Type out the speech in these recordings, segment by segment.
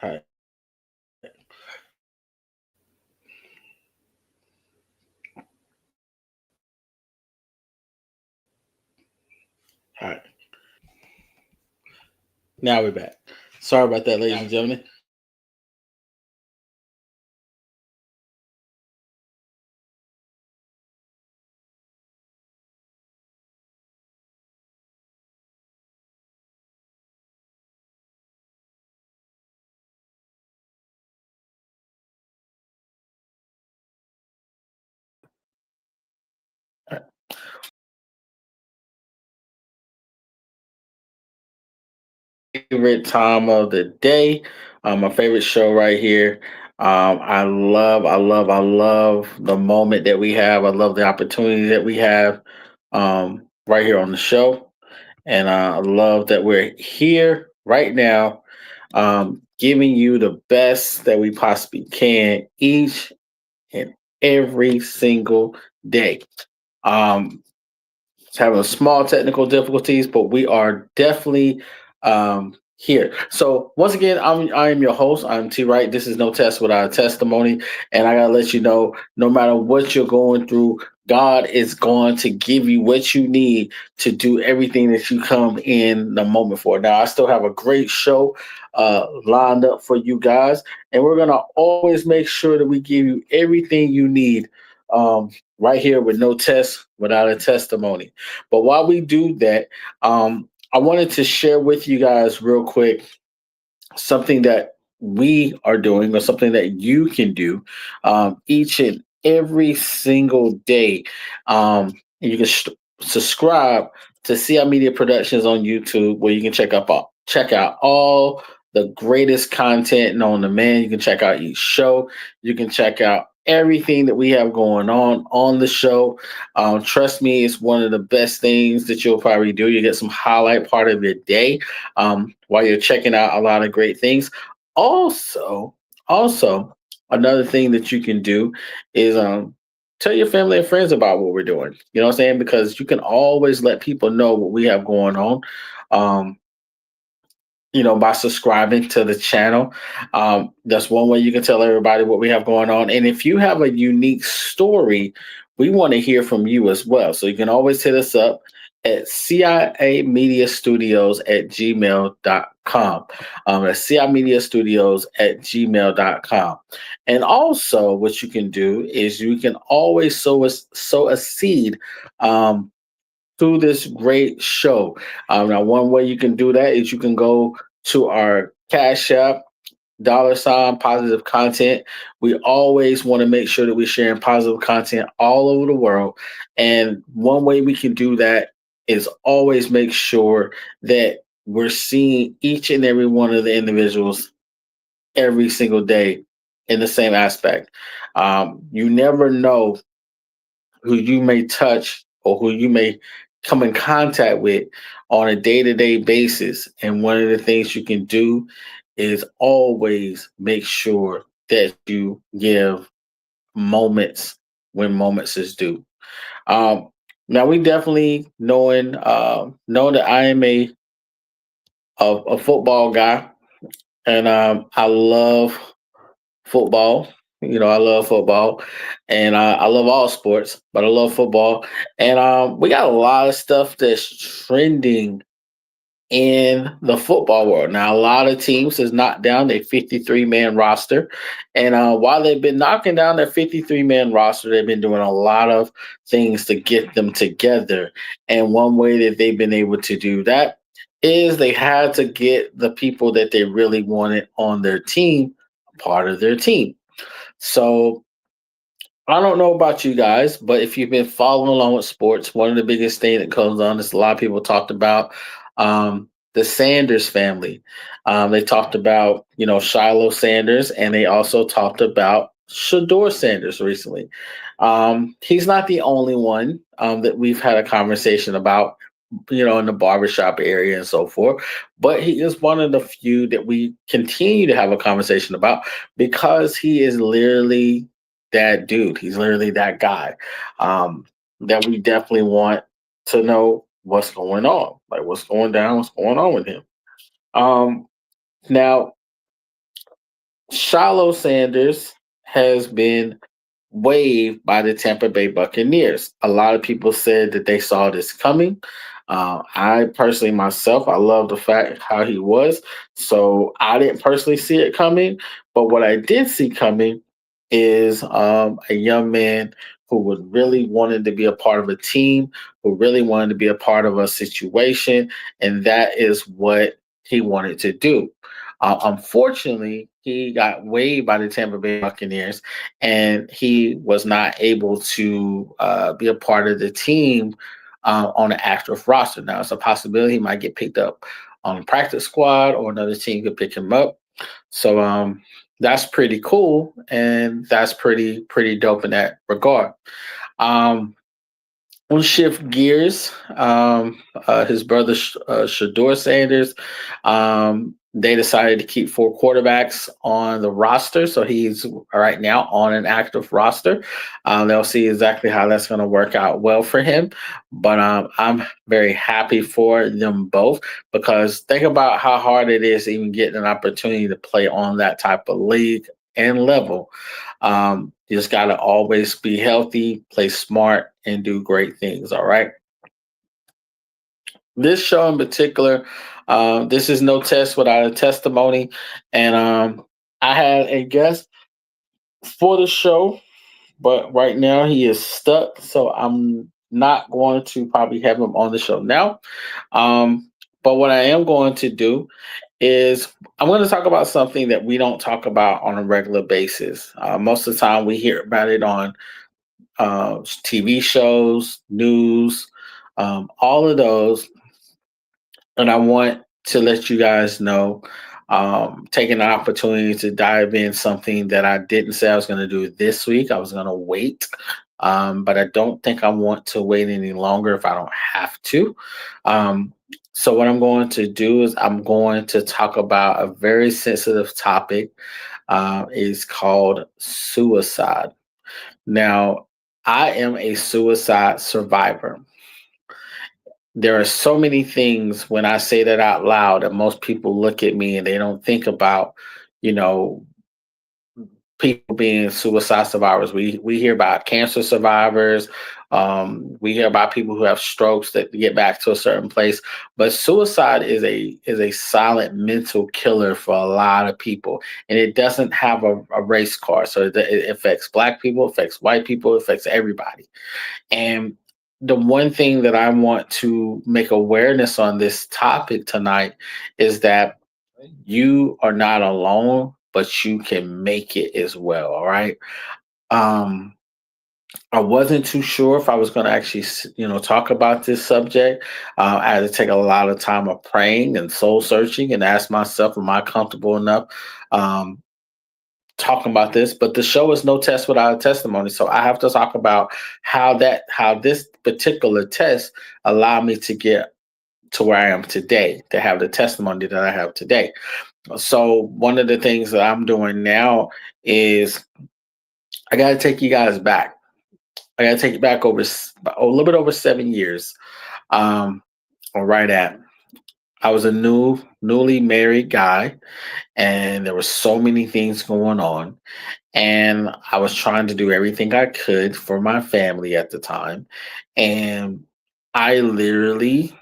All right. All right. Now we're back. Sorry about that, ladies and gentlemen. All right. Favorite time of the day. My favorite show right here. I love the moment that we have. I love the opportunity that we have right here on the show. And I love that we're here right now, giving you the best that we possibly can each and every single day. Um, having small technical difficulties, but we are definitely here. So once again, I am your host. I'm T. Wright. This is No Test Without a Testimony, and I gotta let you know, no matter what you're going through, God is going to give you what you need to do everything that you come in the moment for. Now, I still have a great show lined up for you guys, and we're gonna always make sure that we give you everything you need. Right here with No Test Without a Testimony. But while we do that, I wanted to share with you guys real quick something that we are doing or something that you can do each and every single day. You can subscribe to CI Media Productions on YouTube, where you can check out all the greatest content known to man. You can check out each show. You can check out everything that we have going on the show. Trust me, it's one of the best things that you'll probably do. You get some highlight part of your day while you're checking out a lot of great things. Also, also another thing that you can do is tell your family and friends about what we're doing. You know what I'm saying? Because you can always let people know what we have going on. Um, by subscribing to the channel. That's one way you can tell everybody what we have going on. And if you have a unique story, we want to hear from you as well. So you can always hit us up at CIA Media Studios at gmail.com. That's CIA Media Studios at gmail.com. And also, what you can do is you can always sow a seed to this great show. Now, one way you can do that is you can go to our Cash App, $ positive content. We always want to make sure that we're sharing positive content all over the world. And one way we can do that is always make sure that we're seeing each and every one of the individuals every single day in the same aspect. You never know who you may touch or who you may come in contact with on a day-to-day basis. And one of the things you can do is always make sure that you give moments when moments is due. Um, now we definitely know that I am a football guy, and I love football. I love football, and I love all sports, but I love football. And we got a lot of stuff that's trending in the football world. Now, a lot of teams has knocked down their 53-man roster. And while they've been knocking down their 53-man roster, they've been doing a lot of things to get them together. And one way that they've been able to do that is they had to get the people that they really wanted on their team part of their team. So I don't know about you guys, but if you've been following along with sports, one of the biggest things that comes on is a lot of people talked about the Sanders family. They talked about, Shiloh Sanders, and they also talked about Shador Sanders recently. He's not the only one that we've had a conversation about, in the barbershop area and so forth, but he is one of the few that we continue to have a conversation about because he is literally that dude. He's literally that guy that we definitely want to know what's going on, like what's going down, what's going on with him. Now, Shiloh Sanders has been waived by the Tampa Bay Buccaneers. A lot of people said that they saw this coming. I personally, myself, I love the fact how he was. So I didn't personally see it coming. But what I did see coming is a young man who was really wanted to be a part of a team, who really wanted to be a part of a situation. And that is what he wanted to do. Unfortunately, he got waived by the Tampa Bay Buccaneers, and he was not able to be a part of the team on the active roster. Now, it's a possibility he might get picked up on the practice squad, or another team could pick him up. So that's pretty cool, and that's pretty dope in that regard. Um, we'll shift gears. His brother Shador Sanders, they decided to keep four quarterbacks on the roster, so he's right now on an active roster. They'll see exactly how that's going to work out well for him, but I'm very happy for them both, because think about how hard it is even getting an opportunity to play on that type of league and level. You just got to always be healthy, play smart, and do great things. All right. This show in particular, this is no test without a testimony. And I had a guest for the show, but right now he is stuck. So I'm not going to probably have him on the show now. But what I am going to do is I'm going to talk about something that we don't talk about on a regular basis. Most of the time we hear about it on TV shows, news, all of those. And I want to let you guys know, taking an opportunity to dive in something that I didn't say I was going to do this week. I was going to wait, but I don't think I want to wait any longer if I don't have to. So what I'm going to do is I'm going to talk about a very sensitive topic. It's called suicide. Now, I am a suicide survivor. There are so many things when I say that out loud that most people look at me and they don't think about, you know, people being suicide survivors. We hear about cancer survivors. We hear about people who have strokes that get back to a certain place. But suicide is a silent mental killer for a lot of people, and it doesn't have a race card. So it affects Black people, affects white people, affects everybody. And the one thing that I want to make awareness on this topic tonight is that you are not alone, but you can make it as well. All right. Um, I wasn't too sure if I was going to actually, talk about this subject. I had to take a lot of time of praying and soul searching and ask myself, am I comfortable enough um, talking about this? But the show is no test without a testimony, so I have to talk about how this particular test allowed me to get to where I am today, to have the testimony that I have today. So one of the things that I'm doing now is I got to take you guys back. I got to take you back a little bit over 7 years. Um, or right at. I was a newly married guy, and there were so many things going on. And I was trying to do everything I could for my family at the time. And I literally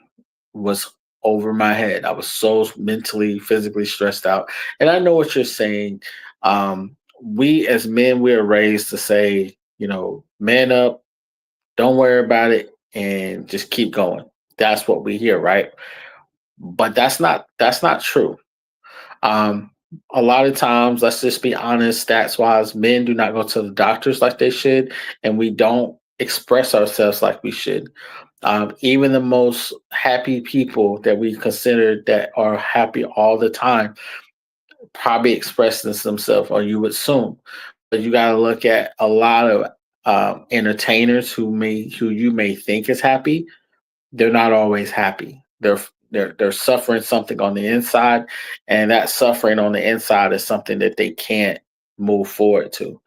was over my head. I was so mentally, physically stressed out. And I know what you're saying. We as men, we are raised to say, man up, don't worry about it, and just keep going. That's what we hear, right? But that's not true. Um, a lot of times, let's just be honest, stats wise, men do not go to the doctors like they should, and we don't express ourselves like we should. Even the most happy people that we consider that are happy all the time probably express this themselves, or you would assume. But you got to look at a lot of entertainers who you may think is happy. They're not always happy. They're suffering something on the inside, and that suffering on the inside is something that they can't move forward to.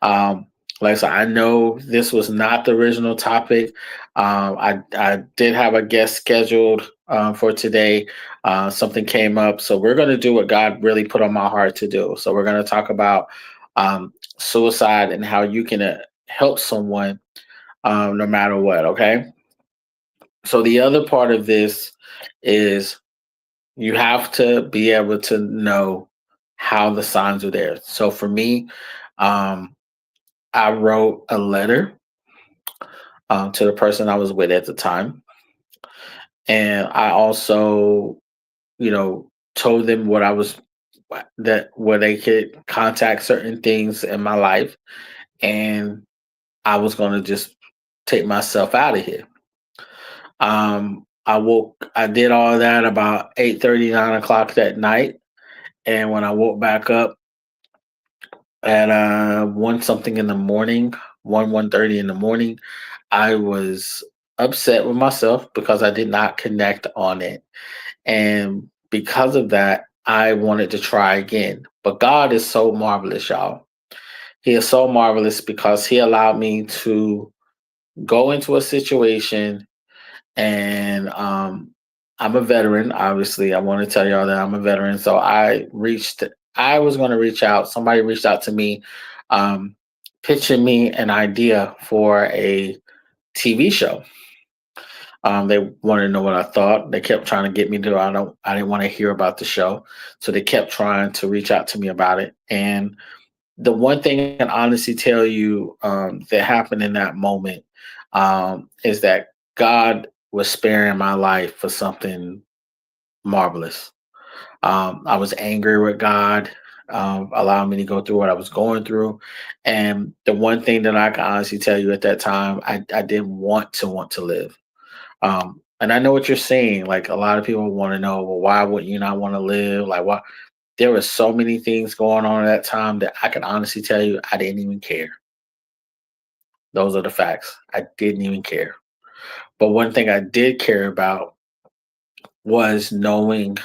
Like I said, I know this was not the original topic. I did have a guest scheduled for today. Something came up, so we're going to do what God really put on my heart to do. So we're going to talk about suicide and how you can help someone no matter what. Okay. So the other part of this is you have to be able to know how the signs are there. So for me, um, I wrote a letter to the person I was with at the time, and I also, told them what I was that where they could contact certain things in my life, and I was going to just take myself out of here. I did all that about 8:30, 9 o'clock that night. And when I woke back up at one something in the morning, 1:30 in the morning, I was upset with myself because I did not connect on it. And because of that, I wanted to try again. But God is so marvelous, y'all. He is so marvelous because He allowed me to go into a situation, and I'm a veteran. Obviously, I want to tell y'all that I'm a veteran. So I was going to reach out. Somebody reached out to me, um, pitching me an idea for a TV show. They wanted to know what I thought. They kept trying to get me to. I didn't want to hear about the show, so they kept trying to reach out to me about it. And the one thing I can honestly tell you that happened in that moment is that God was sparing my life for something marvelous. I was angry with God, allowing me to go through what I was going through. And the one thing that I can honestly tell you at that time, I didn't want to live. And I know what you're saying. Like a lot of people want to know, well, why would you not want to live? Like, why? There were so many things going on at that time that I can honestly tell you I didn't even care. Those are the facts. I didn't even care. But one thing I did care about was knowing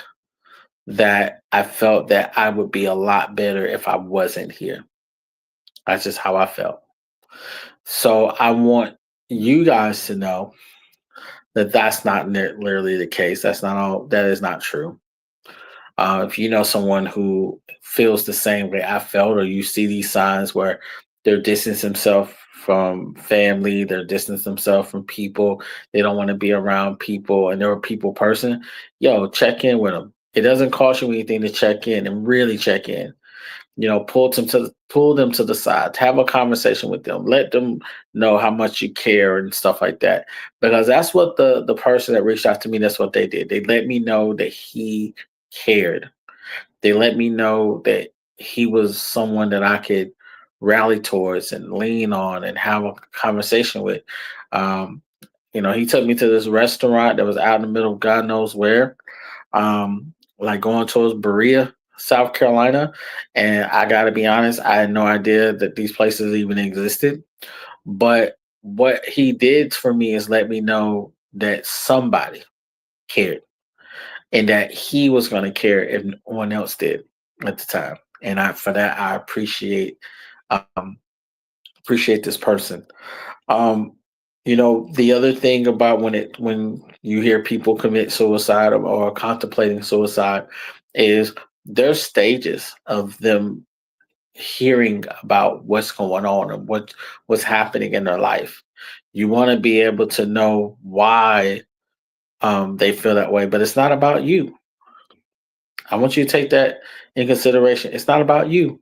that I felt that I would be a lot better if I wasn't here. That's just how I felt. So I want you guys to know that that's not literally the case. That's not all. That is not true. If you know someone who feels the same way I felt, or you see these signs where they're distancing themselves from family, they're distancing themselves from people, they don't want to be around people, and they're a people person, yo, check in with them. It doesn't cost you anything to check in and really check in. Pull them to the side, have a conversation with them, let them know how much you care and stuff like that. Because that's what the person that reached out to me, that's what they did. They let me know that he cared. They let me know that he was someone that I could rally towards and lean on and have a conversation with. Um, he took me to this restaurant that was out in the middle of God knows where, like going towards Berea, South Carolina. And I got to be honest, I had no idea that these places even existed. But what he did for me is let me know that somebody cared and that he was going to care if no one else did at the time. And for that, I um, appreciate this person. Um, the other thing about when you hear people commit suicide or contemplating suicide is there's stages of them hearing about what's going on and what's happening in their life. You want to be able to know why they feel that way, but it's not about you. I want you to take that in consideration. It's not about you.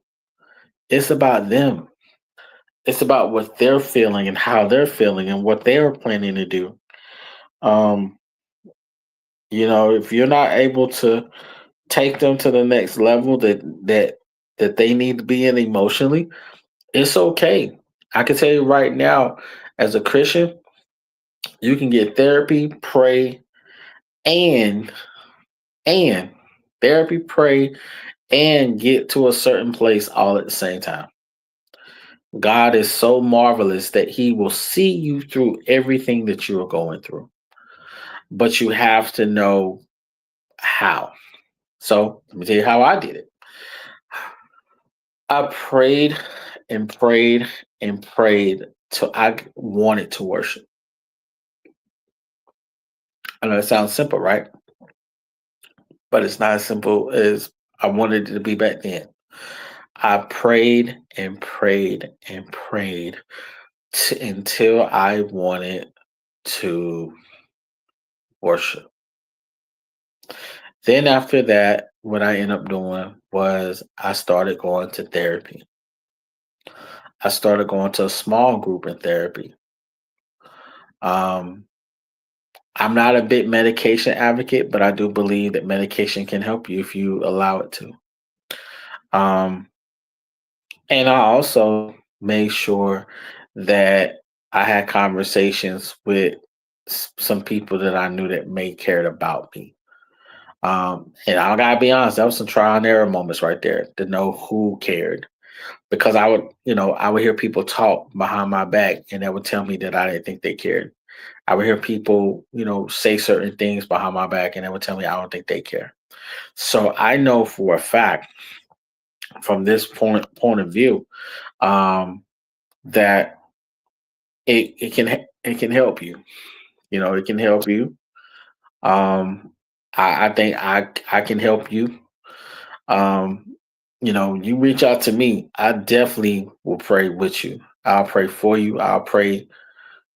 It's about them. It's about what they're feeling and how they're feeling and what they're planning to do. Um, if you're not able to take them to the next level that they need to be in emotionally, it's okay. I can tell you right now, as a Christian, you can get therapy, pray, and and therapy, pray, and get to a certain place all at the same time. God is so marvelous that He will see you through everything that you are going through. But you have to know how. So let me tell you how I did it. I prayed and prayed and prayed till I wanted to worship. I know it sounds simple, right? But it's not as simple as I wanted it to be back then. I prayed and prayed and prayed until I wanted to worship. Then after that, what I ended up doing was I started going to therapy. I started going to a small group in therapy. Um, I'm not a big medication advocate, but I do believe that medication can help you if you allow it to. Um, and I also made sure that I had conversations with some people that I knew that may cared about me. And I gotta be honest, that was some trial and error moments right there to know who cared. Because I would hear people talk behind my back and they would tell me that I didn't think they cared. I would hear people, say certain things behind my back and they would tell me I don't think they care. So I know for a fact from this point of view, um, that it can help you. It can help you. Um, I think I can help you. Um, you reach out to me, I definitely will pray with you. I'll pray for you. I'll pray.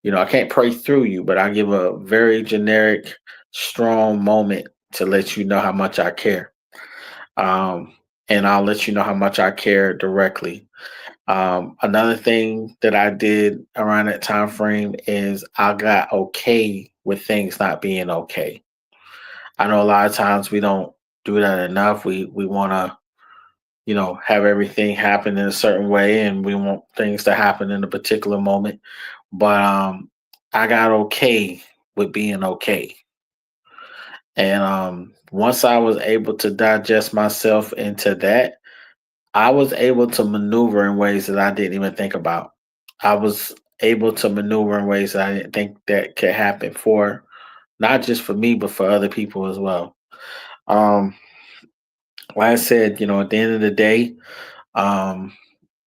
I can't pray through you, but I give a very generic, strong moment to let you know how much I care. Um, and I'll let you know how much I care directly. Another thing that I did around that time frame is I got okay with things not being okay. I know a lot of times we don't do that enough. We want to, have everything happen in a certain way, and we want things to happen in a particular moment. But I got okay with being okay. And once I was able to digest myself into that, I was able to maneuver in ways that I didn't even think about. I was able to maneuver in ways that I didn't think that could happen for not just for me, but for other people as well. Um, like I said, at the end of the day, um,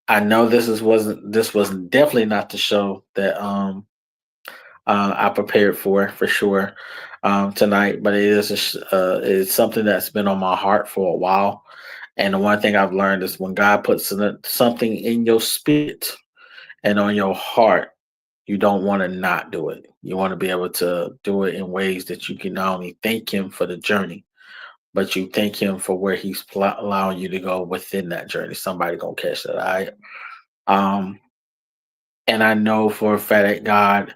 I know this was definitely not the show that I prepared for sure tonight, but it's something that's been on my heart for a while. And the one thing I've learned is when God puts something in your spirit and on your heart, you don't want to not do it. You want to be able to do it in ways that you can not only thank Him for the journey, but you thank Him for where He's allowing you to go within that journey. Somebody gonna catch that. Um, and I know for a fact that God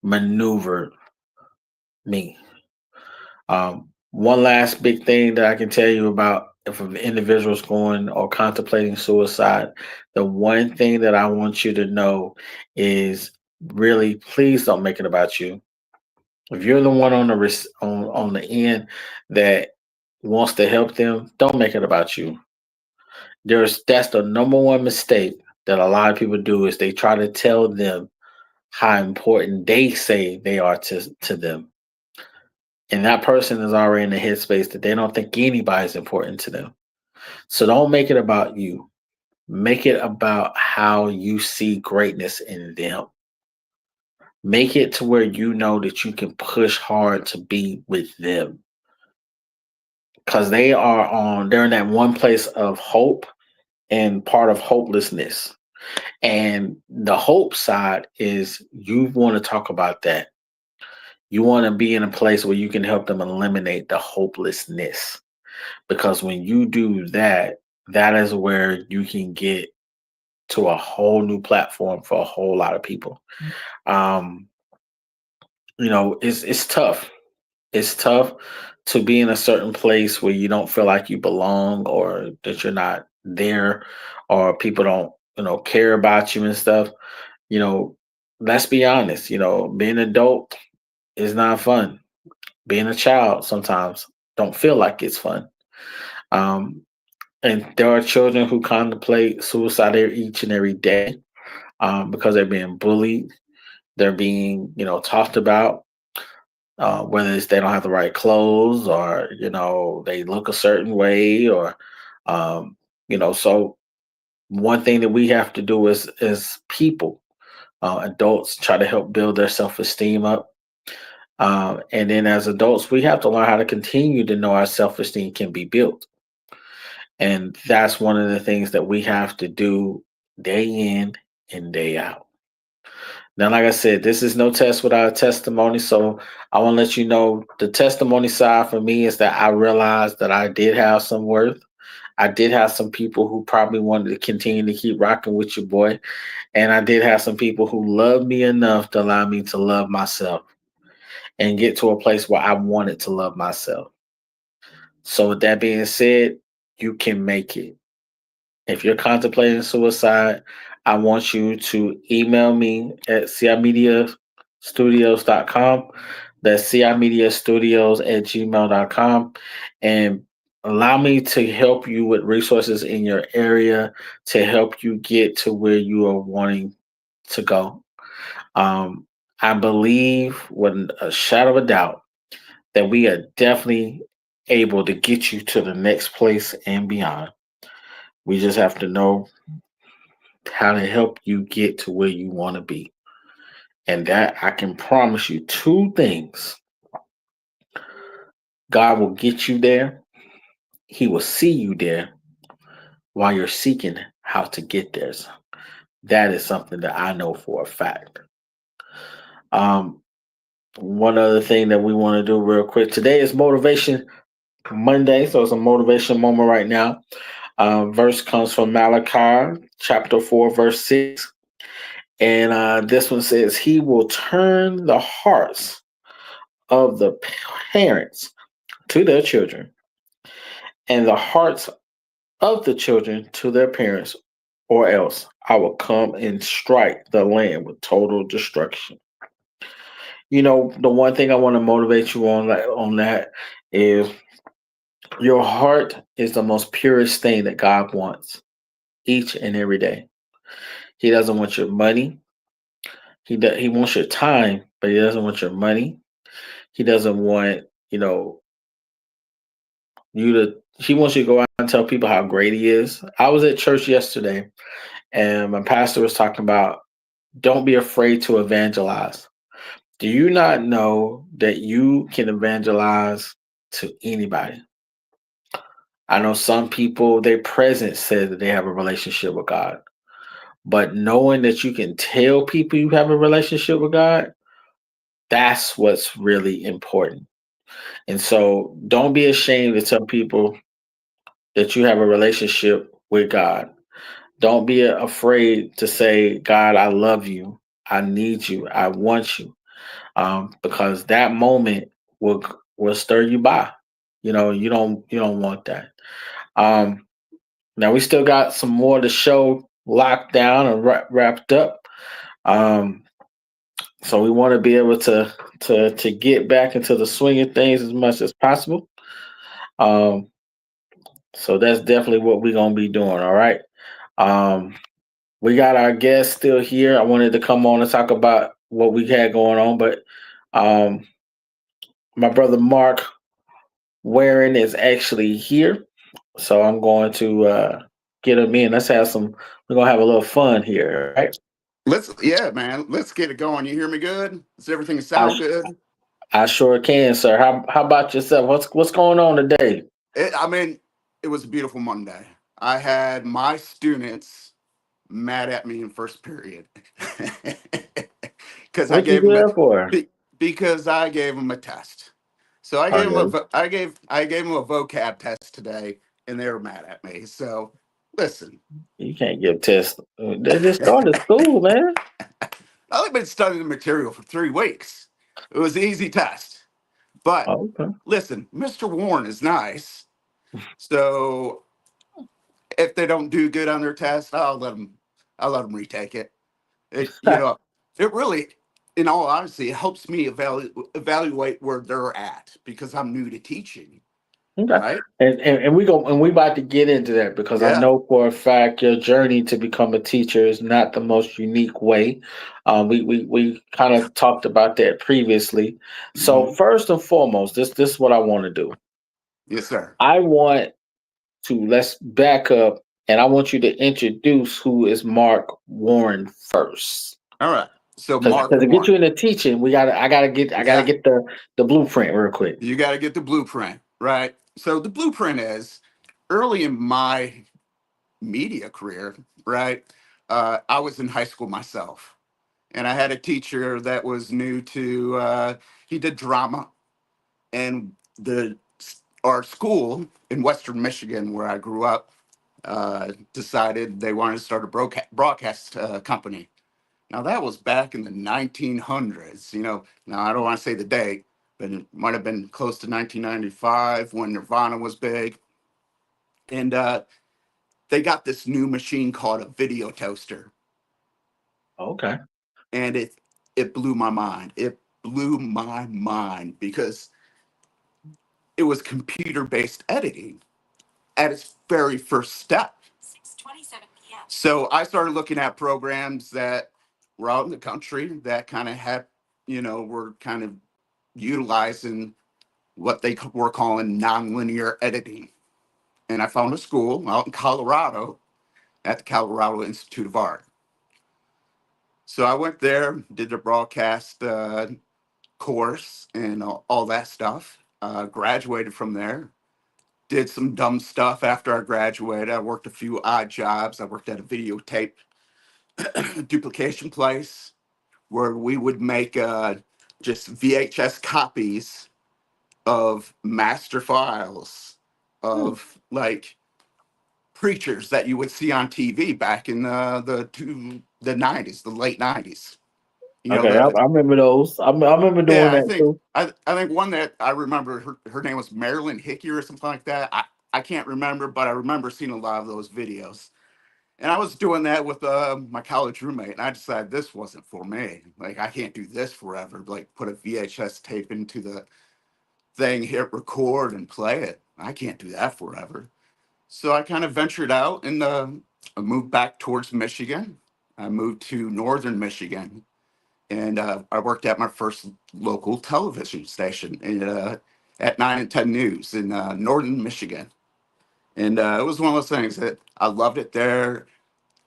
maneuvered me. One last big thing that I can tell you about if an individual is going or contemplating suicide, the one thing that I want you to know is really please don't make it about you. If you're the one on the on the end that wants to help them, don't make it about you. That's the number one mistake that a lot of people do is they try to tell them how important they say they are to them. And that person is already in the headspace that they don't think anybody's important to them. So don't make it about you. Make it about how you see greatness in them. Make it to where you know that you can push hard to be with them. Because they're in that one place of hope and part of hopelessness. And the hope side is you want to talk about that. You want to be in a place where you can help them eliminate the hopelessness. Because when you do that, that is where you can get to a whole new platform for a whole lot of people. Um, it's tough. It's tough to be in a certain place where you don't feel like you belong or that you're not there or people don't, care about you and stuff. You know, let's be honest, being an adult is not fun. Being a child sometimes don't feel like it's fun. Um, and there are children who contemplate suicide each and every day because they're being bullied, they're being, talked about, whether it's they don't have the right clothes or, they look a certain way or, um, so one thing that we have to do is people, adults try to help build their self-esteem up. And then as adults, we have to learn how to continue to know our self esteem can be built. And that's one of the things that we have to do day in and day out. Now, like I said, this is no test without a testimony. So I want to let you know the testimony side for me is that I realized that I did have some worth. I did have some people who probably wanted to continue to keep rocking with your boy. And I did have some people who loved me enough to allow me to love myself and get to a place where I wanted to love myself. So, with that being said, you can make it. If you're contemplating suicide, I want you to email me at cimediastudios.com. That's cimediastudios at gmail.com. And allow me to help you with resources in your area to help you get to where you are wanting to go. Um, I believe, with a shadow of a doubt, that we are definitely able to get you to the next place and beyond. We just have to know how to help you get to where you want to be. And that I can promise you two things: God will get you there, He will see you there while you're seeking how to get there. So that is something that I know for a fact. Um, One other thing that we want to do real quick today is Motivation Monday. So it's a motivation moment right now. Verse comes from Malachi chapter 4, verse 6. And this one says, He will turn the hearts of the parents to their children, and the hearts of the children to their parents, or else I will come and strike the land with total destruction. You know, the one thing I want to motivate you on that is your heart is the most purest thing that God wants each and every day. He doesn't want your money. He wants your time, but he doesn't want your money. He doesn't want, you know, you to he wants you to go out and tell people how great he is. I was at church yesterday and my pastor was talking about don't be afraid to evangelize. Do you not know that you can evangelize to anybody? I know some people, their presence says that they have a relationship with God. But knowing that you can tell people you have a relationship with God, that's what's really important. And so don't be ashamed to tell people that you have a relationship with God. Don't be afraid to say, God, I love you. I need you. I want you. Because that moment will stir you by. You know, you don't want that. Um, Now we still got some more to show locked down and wrapped up. Um, so we want to be able to get back into the swing of things as much as possible. Um, so that's definitely what we're gonna be doing. All right. Um, we got our guest still here. I wanted to come on and talk about what we had going on, but um, my brother Mark Waring is actually here, so I'm going to get him in. Let's have some. We're gonna have a little fun here, right? Yeah, man. Let's get it going. You hear me good? Does everything I sound good? I sure can, sir. How about yourself? What's going on today? I mean, it was a beautiful Monday. I had my students mad at me in first period because I What you gave them there for? because I gave them a test. So Oh yeah, I gave them a vocab test today, and they were mad at me. So listen, you can't give tests. They just started school, man. I've only been studying the material for 3 weeks. It was an easy test. But Oh, okay. listen, Mr. Warren is nice. So if they don't do good on their test, I'll let them retake it. You know, it really, in all honesty, it helps me evaluate where they're at because I'm new to teaching, Okay. right? And we about to get into that because I Yeah. know for a fact your journey to become a teacher is not the most unique way. We kind of talked about that previously. So Hmm. first and foremost, this is what I want to do. Yes, sir. I want to let's back up and I want you to introduce who is Mark Warren first. All right. So Because Mark to get one, you into teaching, I gotta yeah, get the blueprint real quick. you got to get the blueprint, right? So the blueprint is early in my media career, right? I was in high school myself, and I had a teacher that was new to. He did drama, and the our school in Western Michigan, where I grew up, decided they wanted to start a broadcast company. Now that was back in the 1900s. Now I don't want to say the date, but it might have been close to 1995 when Nirvana was big, and they got this new machine called a video toaster, Okay. and it blew my mind. It blew my mind because it was computer based editing at its very first step. 6:27 p.m. So I started looking at programs that were out in the country that kind of had, were kind of utilizing what they were calling nonlinear editing. And I found a school out in Colorado at the Colorado Institute of Art. So I went there, did the broadcast course and all that stuff. Graduated from there. Did some dumb stuff after I graduated. I worked a few odd jobs. I worked at a videotape duplication place where we would make just VHS copies of master files Hmm. of like preachers that you would see on TV back in the 90s, the late 90s. You know Okay, the I remember those. I remember doing Yeah, that too. I think one that I remember, her name was Marilyn Hickey or something like that. I can't remember, but I remember seeing a lot of those videos. And I was doing that with my college roommate, and I decided this wasn't for me. Like, I can't do this forever. Like, put a VHS tape into the thing, hit record, and play it. I can't do that forever. So I kind of ventured out and I moved back towards Michigan. I moved to northern Michigan, and I worked at my first local television station at 9 and 10 News in northern Michigan. And it was one of those things that I loved it there.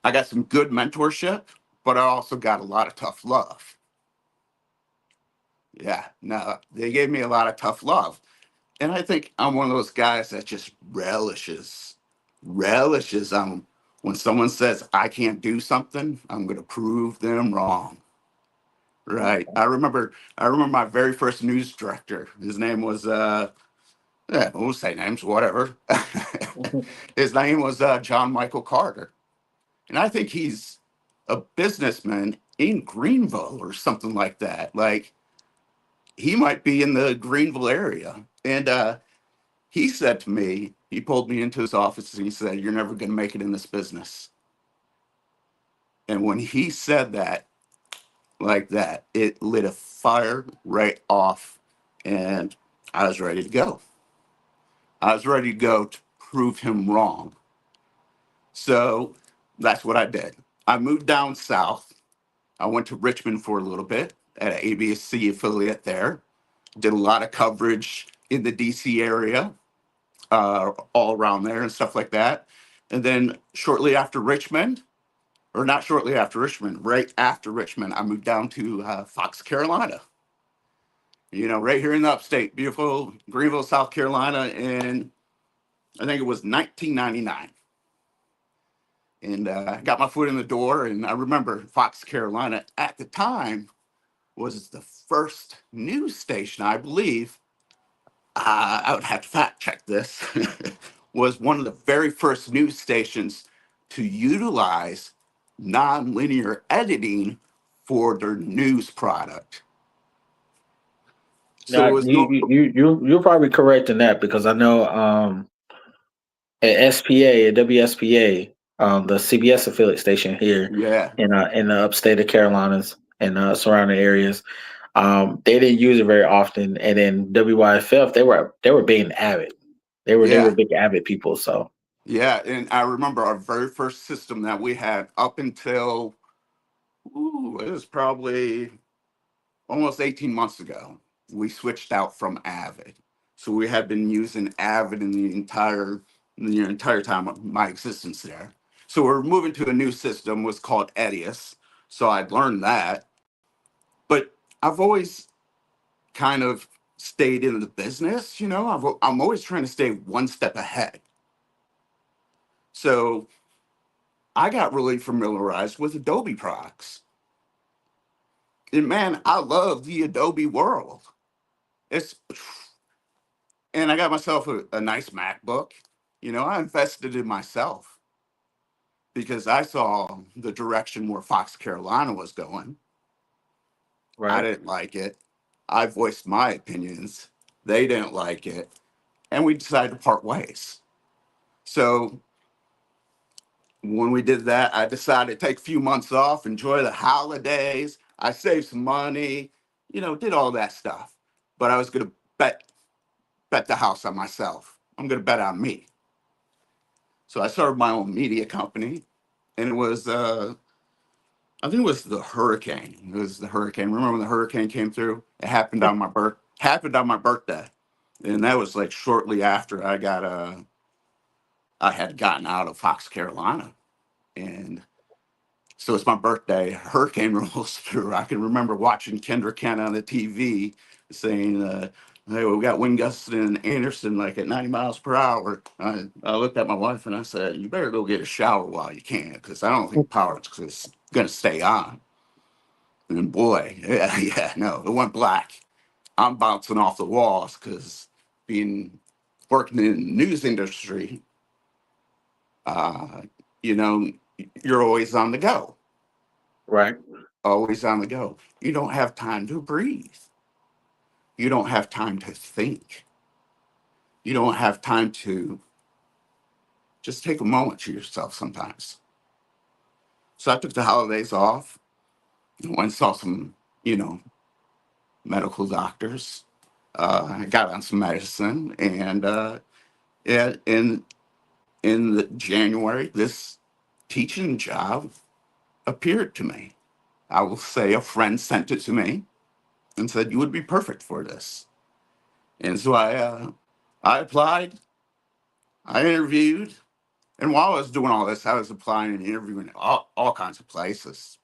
I got some good mentorship, but I also got a lot of tough love. Yeah, no, they gave me a lot of tough love. And I think I'm one of those guys that just relishes on when someone says I can't do something, I'm going to prove them wrong. Right. I remember my very first news director. His name was yeah, we'll say names, whatever. Okay. His name was John Michael Carter. And I think he's a businessman in Greenville or something like that. Like he might be in the Greenville area. And he said to me, he pulled me into his office and he said, "You're never going to make it in this business." And when he said that, like that, it lit a fire right off. And I was ready to go. I was ready to go to prove him wrong. So that's what I did. I moved down south. I went to Richmond for a little bit at an ABC affiliate there. Did a lot of coverage in the DC area, all around there and stuff like that. And then shortly after Richmond, or not shortly after Richmond, right after Richmond, I moved down to Fox, Carolina. Right here in the upstate, beautiful Greenville, South Carolina, and I think it was 1999. And I got my foot in the door. And I remember Fox, Carolina at the time was the first news station, I believe. I would have to fact check this. Was one of the very first news stations to utilize nonlinear editing for their news product. So it Now was no, you're probably correct in that because I know at SPA at WSPA, the CBS affiliate station here yeah, in the upstate of Carolinas and surrounding areas, they didn't use it very often. And then WYFF, they were being avid. They were yeah, big avid people. So yeah. And I remember our very first system that we had up until, it was probably almost 18 months ago, we switched out from Avid. So we had been using Avid in the entire time of my existence there. So we're moving to a new system was called Edius. So I'd learned that. I've always kind of stayed in the business. I'm always trying to stay one step ahead. So I got really familiarized with Adobe products. And man, I love the Adobe world. It's and I got myself a nice MacBook. I invested in myself because I saw the direction where Fox Carolina was going. I Right. didn't like it. I voiced my opinions. They didn't like it. And we decided to part ways. So when we did that, I decided to take a few months off, enjoy the holidays. I saved some money, did all that stuff. But I was gonna bet the house on myself. I'm gonna bet on me. So I started my own media company, and it was I think it was the hurricane. It was the hurricane. Remember when the hurricane came through? It happened on my birthday, and that was like shortly after I had gotten out of Fox Carolina, and so it's my birthday. Hurricane rolls through. I can remember watching Kendra Kent on the TV saying, "Hey, we got wind gusts in Anderson like at 90 miles per hour." I looked at my wife and I said, "You better go get a shower while you can, because I don't think power is going to stay on." And boy, yeah, yeah, no, it went black. I'm bouncing off the walls because being working in the news industry, uh, you know, you're always on the go, Right. always on the go. You don't have time to breathe. You don't have time to think. You don't have time to just take a moment to yourself sometimes. So I took the holidays off and went and saw some, you know, medical doctors. I got on some medicine, and yeah, in January, this teaching job appeared to me. I will say a friend sent it to me and said you would be perfect for this. And so I applied, I interviewed, and while I was doing all this, I was applying and interviewing at all kinds of places.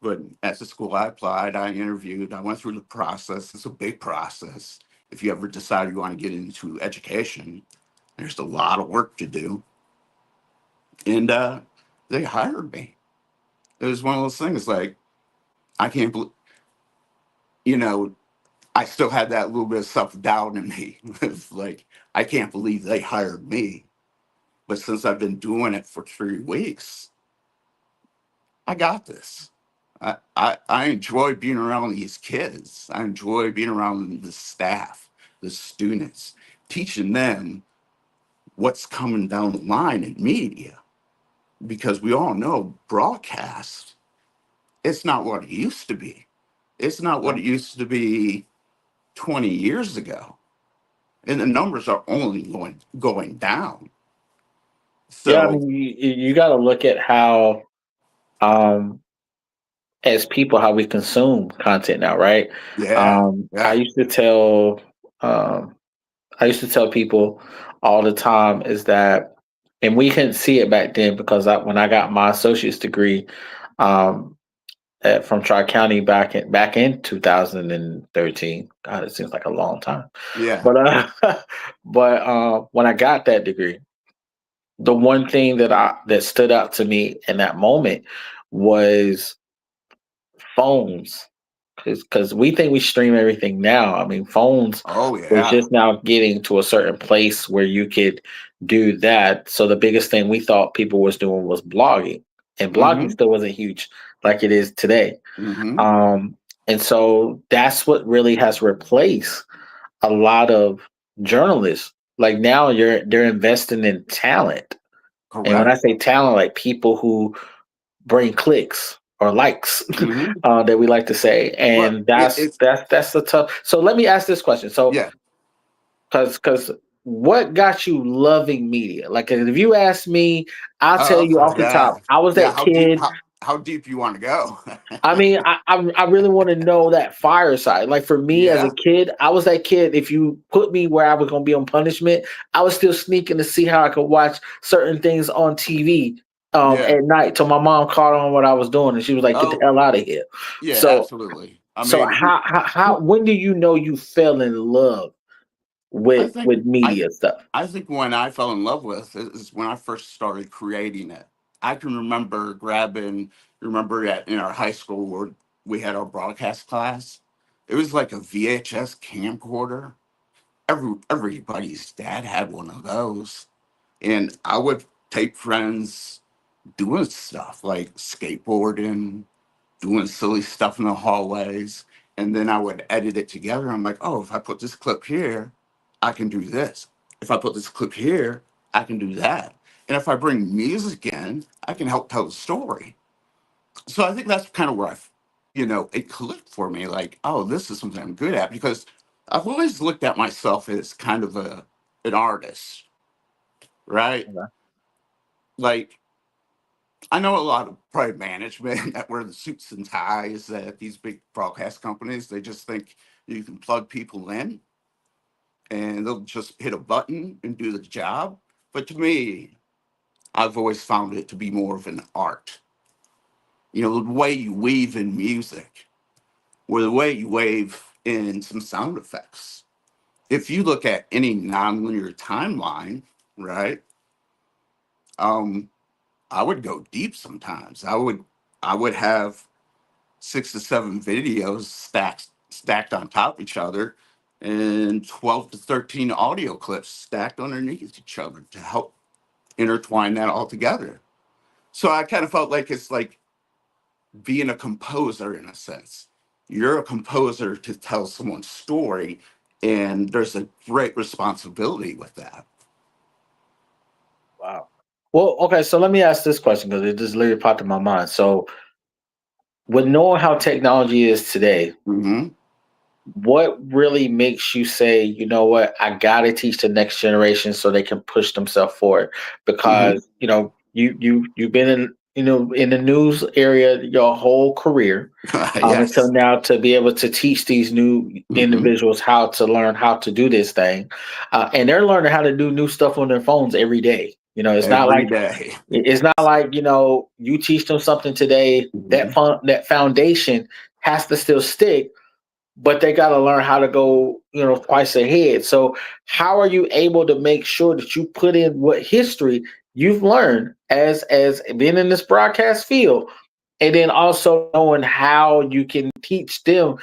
But at the school I applied, I interviewed, I went through the process. It's a big process. If you ever decide you want to get into education, there's a lot of work to do. And they hired me. It was one of those things like, I can't believe, you know, I still had that little bit of self doubt in me. It's like, I can't believe they hired me. But since I've been doing it for 3 weeks, I got this. I enjoy being around these kids. I enjoy being around the staff, the students, teaching them what's coming down the line in media. Because we all know broadcast, it's not what it used to be. It's not what Right. it used to be 20 years ago. And the numbers are only going down. Yeah, I So mean, you got to look at how, um, as people, how we consume content now, right? yeah, Um, I yeah. used to tell, um, I used to tell people all the time is that, and we couldn't see it back then because when I got my associate's degree, um, from Tri County back in 2013. God, it seems like a long time. Yeah. But when I got that degree, the one thing that stood out to me in that moment was phones, because we think we stream everything now. I mean, phones Oh were yeah. just now getting to a certain place where you could do that. So the biggest thing we thought people was doing was blogging, and blogging Mm-hmm. still wasn't huge like it is today. Mm-hmm. Um, and so that's what really has replaced a lot of journalists. Like now, they're investing in talent, and when I Correct. say talent, like people who bring clicks or likes, Mm-hmm. that we like to say, But and it's that's the tough. So let me ask this question. So yeah. because what got you loving media? Like if you ask me, I'll tell you off the Yeah. top. I was Yeah. that kid. How deep you want to go? I mean, I really want to know that fire side. Like for me as a Yeah. kid, I was that kid. If you put me where I was going to be on punishment, I was still sneaking to see how I could watch certain things on TV, Yeah. at night till my mom caught on what I was doing, and she was like, "Get the Oh hell out of here." yeah. So Absolutely. I So mean, how when do you know you fell in love I think with I th- media stuff? I think when I fell in love with it is when I first started creating it. I can remember grabbing. Remember at in our high school where we had our broadcast class. It was like a VHS camcorder. Everybody's dad had one of those, and I would take friends doing stuff like skateboarding, doing silly stuff in the hallways, and then I would edit it together. I'm like, oh, if I put this clip here, I can do this. If I put this clip here, I can do that. And if I bring music in, I can help tell the story. So I think that's kind of where it clicked for me. Like, oh, this is something I'm good at because I've always looked at myself as kind of an artist, right? Okay. Like I know a lot of private management that wear the suits and ties at these big broadcast companies. They just think you can plug people in and they'll just hit a button and do the job. But to me, I've always found it to be more of an art. The way you weave in music or the way you wave in some sound effects. If you look at any nonlinear timeline, right? Um, I would go deep sometimes. I would have 6 to 7 videos stacked on top of each other and 12 to 13 audio clips stacked underneath each other to help intertwine that all together. So I kind of felt like it's like being a composer in a sense. You're a composer to tell someone's story, and there's a great responsibility with that. Wow. Well, okay, so let me ask this question because it just literally popped in my mind. So, with knowing how technology is today, Hmm. what really makes you say, you know what, I gotta teach the next generation so they can push themselves forward? Hmm. Because you've been in in the news area your whole career, until Yes. now to be able to teach these new Hmm. individuals how to learn how to do this thing, and they're learning how to do new stuff on their phones every day. Every day. It's not like you teach them something today, Hmm. that foundation has to still stick, but they got to learn how to go, twice ahead. So, how are you able to make sure that you put in what history you've learned as being in this broadcast field, and then also knowing how you can teach them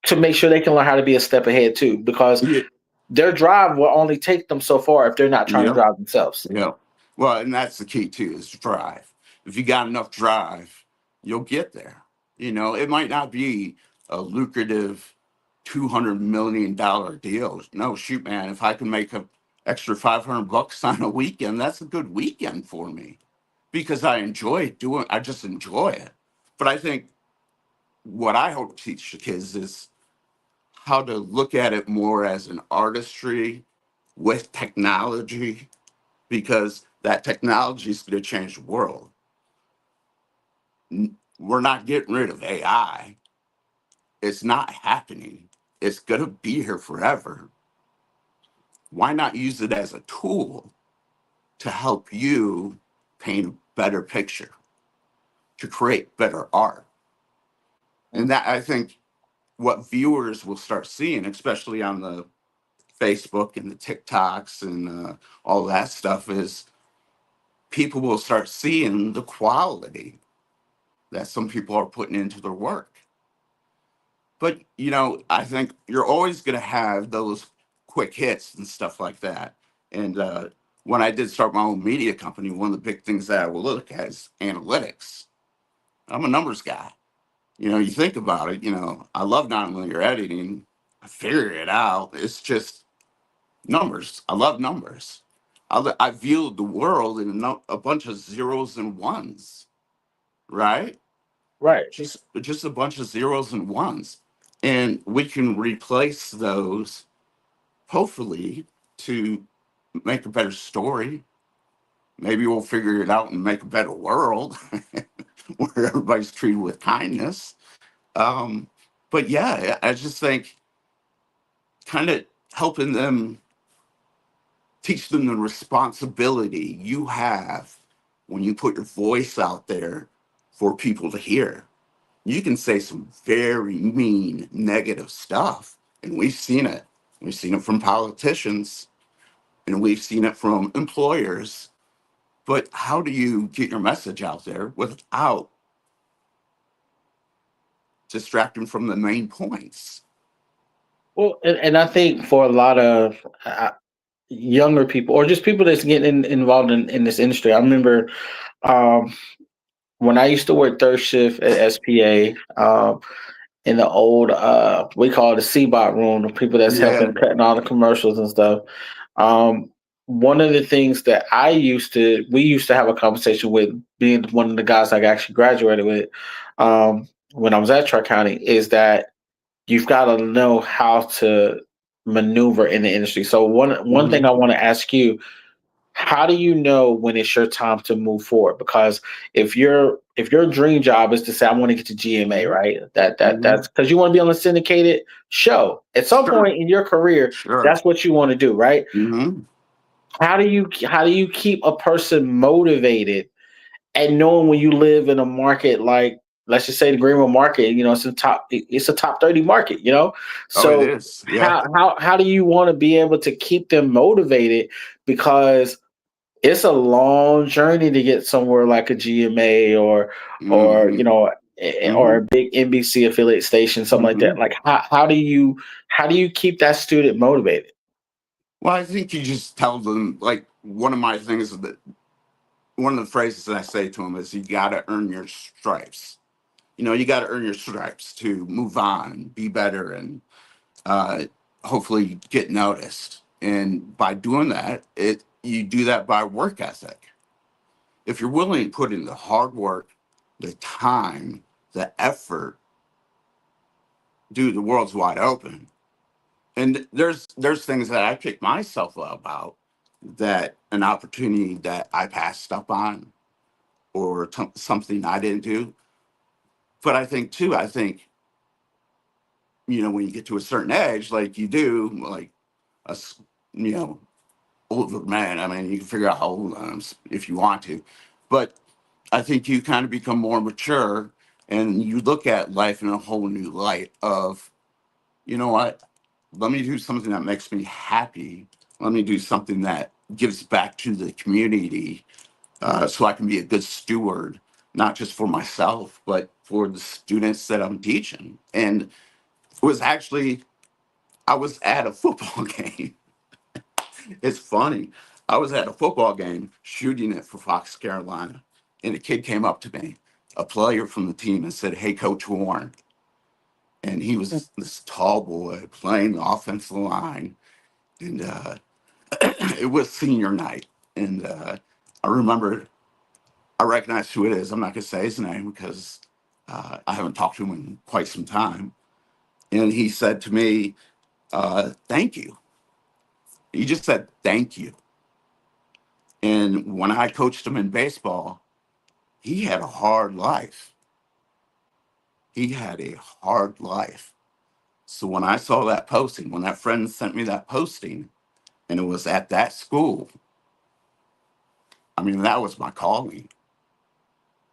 to make sure they can learn how to be a step ahead too, because Yeah. their drive will only take them so far if they're not trying to Yeah. drive themselves. Yeah. Well, and that's the key too, is drive. If you got enough drive, you'll get there. It might not be a lucrative $200 million deal. No, shoot, man, if I can make a extra $500 on a weekend, that's a good weekend for me because I just enjoy it. But I think what I hope to teach the kids is how to look at it more as an artistry with technology because that technology is going to change the world. We're not getting rid of AI. It's not happening. It's going to be here forever. Why not use it as a tool to help you paint a better picture, to create better art? And that I think what viewers will start seeing, especially on the Facebook and the TikToks and all that stuff, is people will start seeing the quality that some people are putting into their work. But I think you're always going to have those quick hits and stuff like that. And when I did start my own media company, one of the big things that I will look at is analytics. I'm a numbers guy. You think about it. I love nonlinear editing. I figure it out. It's just numbers. I love numbers. I view the world in a bunch of zeros and ones, right? Right. Just a bunch of zeros and ones, and we can replace those hopefully to make a better story. Maybe we'll figure it out and make a better world where everybody's treated with kindness. um, but yeah, I just think kind of helping them, teach them the responsibility you have when you put your voice out there for people to hear. you can say some very mean, negative stuff. And we've seen it. We've seen it from politicians and we've seen it from employers. But how do you get your message out there without distracting from the main points? Well, and I think for a lot of younger people or just people that's getting involved in this industry, I remember um, when I used to work third shift at SPA, in the old we call it the CBOT room, the people that's Yeah. helping cutting all the commercials and stuff. Um, one of the things that we used to have a conversation with being one of the guys I actually graduated with when I was at Tri County is that you've got to know how to maneuver in the industry. So one thing Hmm. I want to ask you, how do you know when it's your time to move forward? Because if your dream job is to say I want to get to GMA, right? Hmm. That's because you want to be on a syndicated show. At some Sure. point in your career, Sure. that's what you want to do, right? Hmm. How do you keep a person motivated and knowing when you live in a market like, let's just say the Greenville market, it's a top 30 market, Oh, it so is. Yeah. how do you want to be able to keep them motivated, because it's a long journey to get somewhere like a GMA or Hmm. or Hmm. a big NBC affiliate station, something like that. Hmm. Like how do you keep that student motivated? Well, I think you just tell them, like, one of my things that one of the phrases that I say to them is, you got to earn your stripes. You got to earn your stripes to move on, be better, and uh, hopefully get noticed. And by doing that, you do that by work ethic. If you're willing to put in the hard work, the time, the effort, dude, the world's wide open. And there's things that I kick myself about, that an opportunity that I passed up on, or something I didn't do. But I think when you get to a certain age, like you do, like us, you know, older man. I mean, you can figure out how old I am if you want to, but I think you kind of become more mature and you look at life in a whole new light of, you know what, let me do something that makes me happy. Let me do something that gives back to the community, so I can be a good steward, not just for myself, but for the students that I'm teaching. And it was actually, I was at a football game. It's funny. I was at a football game shooting it for Fox Carolina, and a kid came up to me, a player from the team, and said, "Hey, Coach Warren." And he was this tall boy playing the offensive line, and it was senior night. And I remember, I recognized who it is. I'm not going to say his name because I haven't talked to him in quite some time. And he said to me, "Thank you." He just said, "Thank you." And when I coached him in baseball, he had a hard life. He had a hard life. So when I saw that posting, when that friend sent me that posting, and it was at that school, I mean, that was my calling,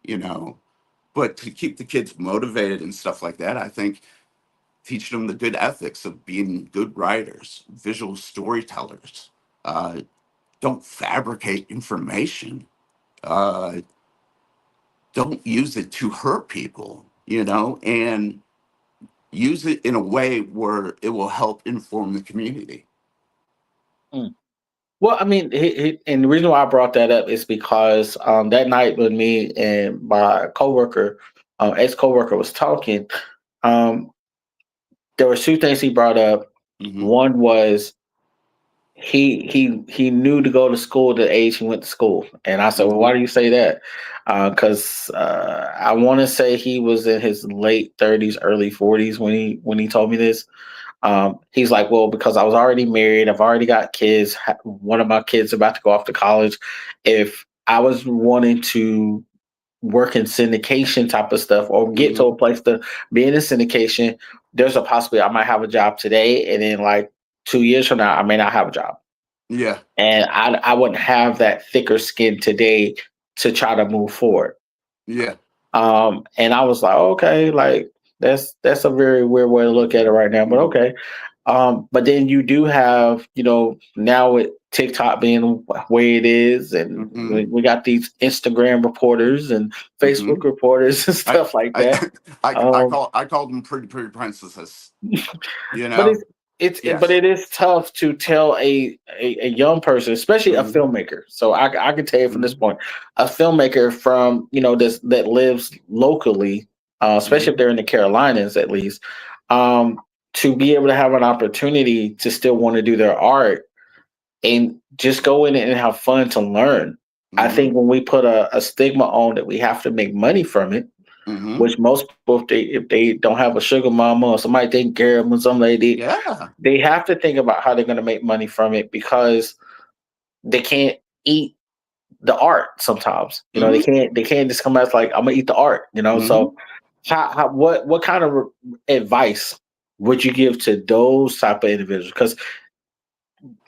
you know. But to keep the kids motivated and stuff like that, I think teaching them the good ethics of being good writers, visual storytellers, uh, don't fabricate information, uh, don't use it to hurt people, and use it in a way where it will help inform the community. Mm. Well, I mean, and the reason why I brought that up is because that night when me and my coworker, ex coworker, was talking, um, there were two things he brought up. Hmm. One was he knew to go to school the age he went to school, and I said, "Well, why Hmm. do you say that?" Because I want to say he was in his late 30s, early 40s when he told me this. He's like, "Well, because I was already married, I've already got kids. One of my kids about to go off to college. If I was wanting to work in syndication type of stuff or get to Hmm. a place to be in a syndication, there's a possibility I might have a job today, and then like 2 years from now, I may not have a job." Yeah. And I wouldn't have that thicker skin today to try to move forward. Yeah. And I was like, okay, like that's a very weird way to look at it right now, but Mm-hmm. okay. But then you do have, now with TikTok being the way it is, and Mm-hmm. we got these Instagram reporters and Mm-hmm. Facebook reporters and I, stuff like I, that. Um, I called them pretty princesses. You but know. but Yes. it is tough to tell a young person, especially a Mm-hmm. filmmaker. So I can tell you from this Mm-hmm. point, a filmmaker from that lives locally, especially Mm-hmm. if they're in the Carolinas at least, um, to be able to have an opportunity to still want to do their art and just go in and have fun to learn. I Mm-hmm. think when we put a stigma on that we have to make money from it, Mm-hmm. which most people, if they don't have a sugar mama or somebody taking care of them, or some lady, Yeah. they have to think about how they're going to make money from it because they can't eat the art sometimes. They Mm-hmm. can't just come out like I'm gonna eat the art. Mm-hmm. So what kind of advice would you give to those type of individuals? Because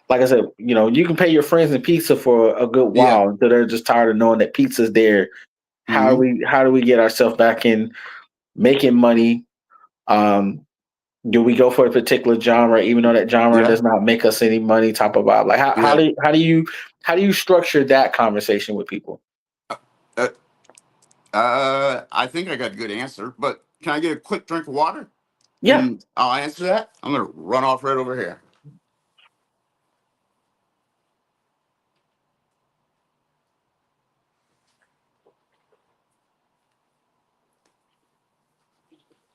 like I said, you can pay your friends in pizza for a good Yeah. while until they're just tired of knowing that pizza's there. Mm-hmm. How do we get ourselves back in making money? Um, do we go for a particular genre, even though that genre Yeah. does not make us any money? Type of vibe. Like Yeah. how do you structure that conversation with people? Uh, I think I got a good answer, but can I get a quick drink of water Yeah, and I'll answer that? I'm gonna run off right over here.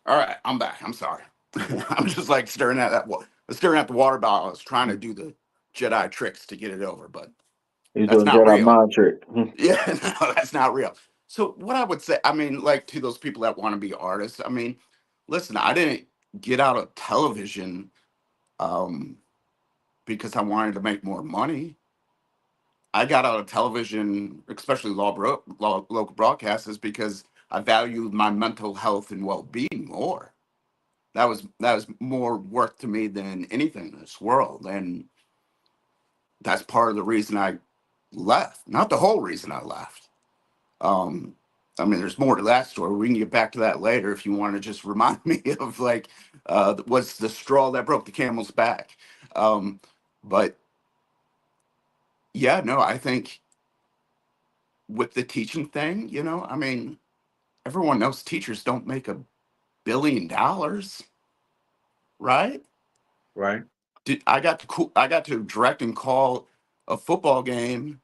All right, I'm back. I'm sorry. I'm just like staring at the water bottle. I was trying to do the Jedi tricks to get it over, but he's that's doing not Jedi real. mind trick. Yeah, no, that's not real. So what I would say, I mean, like to those people that want to be artists, I mean, listen, I didn't get out of television um, because I wanted to make more money. I got out of television, especially local broadcasters, because I valued my mental health and well-being more. That was more worth to me than anything in this world, and that's part of the reason I left. Not the whole reason I left. Um, I mean, there's more to that story. We can get back to that later if you want to just remind me of like what's the straw that broke the camel's back. Um, but yeah, no, I think with the teaching thing, I mean, everyone knows teachers don't make $1 billion, right? Right, I got to direct and call a football game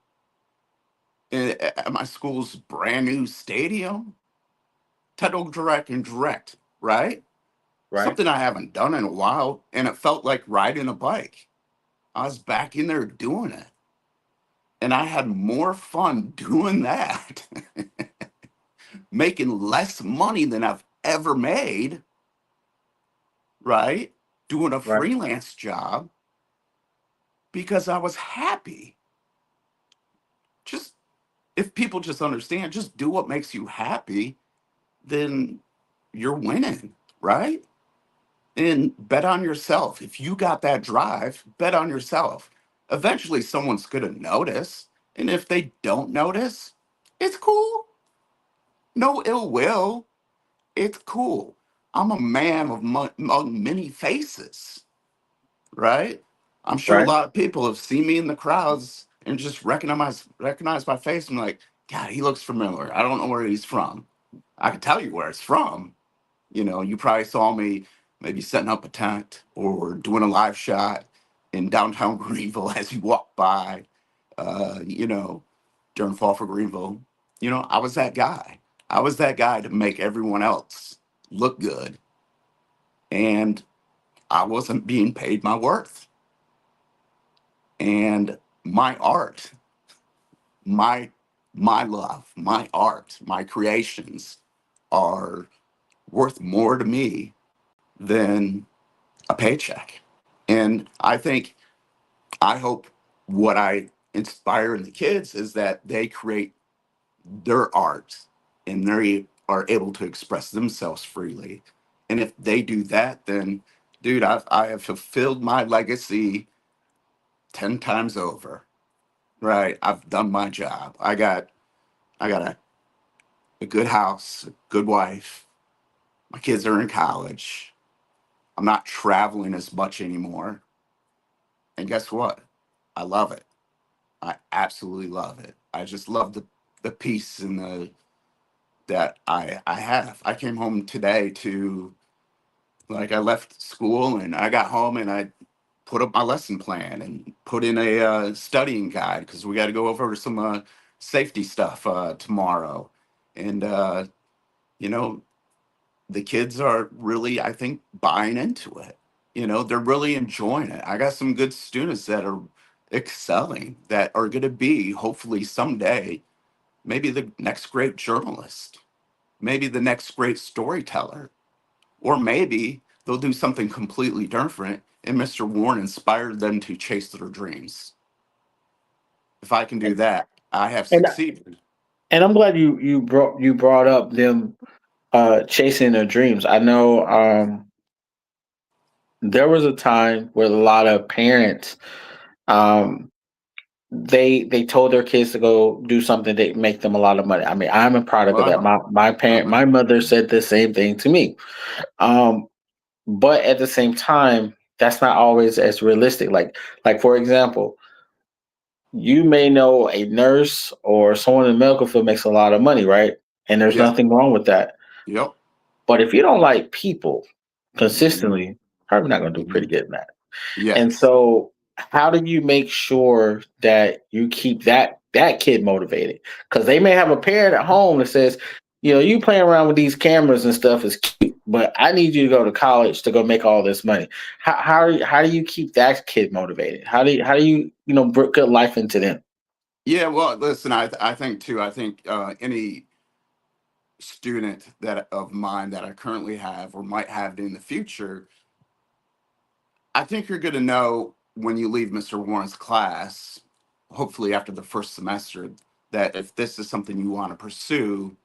at my school's brand new stadium. Title direct and direct, right? right, Something I haven't done in a while, and it felt like riding a bike. I was back in there doing it, and I had more fun doing that, making less money than I've ever made, right? Doing a right, freelance job because I was happy. Just if people just understand, just do what makes you happy, then you're winning, right? And bet on yourself. If you got that drive, bet on yourself. Eventually, someone's going to notice. And if they don't notice, it's cool. No ill will. It's cool. I'm a man of many faces, right? I'm sure a right, lot of people have seen me in the crowds and just recognize my face. I'm like, God, he looks familiar. I don't know where he's from. I can tell you where it's from. You probably saw me maybe setting up a tent or doing a live shot in downtown Greenville as you walk by, uh, you know, during Fall for Greenville. I was that guy. I was that guy to make everyone else look good. And I wasn't being paid my worth. And my art, my my love, my art, my creations are worth more to me than a paycheck. And I hope what I inspire in the kids is that they create their art and they are able to express themselves freely. And if they do that, then, dude, I have fulfilled my legacy 10 times over. Right. I've done my job. I got a a good house, a good wife. My kids are in college. I'm not traveling as much anymore. And guess what? I love it. I absolutely love it. I just love the peace and the that I have. I came home today to, like, I left school and I got home and I put up my lesson plan and put in a studying guide because we got to go over some safety stuff tomorrow. And you know, the kids are really, I think, buying into it. They're really enjoying it. I got some good students that are excelling, that are going to be, hopefully someday, maybe the next great journalist, maybe the next great storyteller, or maybe they'll do something completely different and Mr. Warren inspired them to chase their dreams. If I can do that, I have And succeeded. and I'm glad you brought up them chasing their dreams. I know there was a time where a lot of parents um they told their kids to go do something that make them a lot of money. I mean, I'm a product of that. Well, My mother said the same thing to me. Um, but at the same time, that's not always as realistic. Like for example, you may know a nurse or someone in the medical field makes a lot of money, right? And there's yeah, nothing wrong with that. yep. But if you don't like people Hmm. consistently, probably not going to do pretty Hmm. good in that. And Yes. so, how do you make sure that you keep that kid motivated? Because they may have a parent at home that says, you playing around with these cameras and stuff is cute, but I need you to go to college to go make all this money. How do you keep that kid motivated? How do you put life into them? Yeah, well, listen, I think too. I think any student that of mine that I currently have or might have in the future, I think you're going to know when you leave Mr. Warren's class, hopefully after the first semester, that if this is something you want to pursue,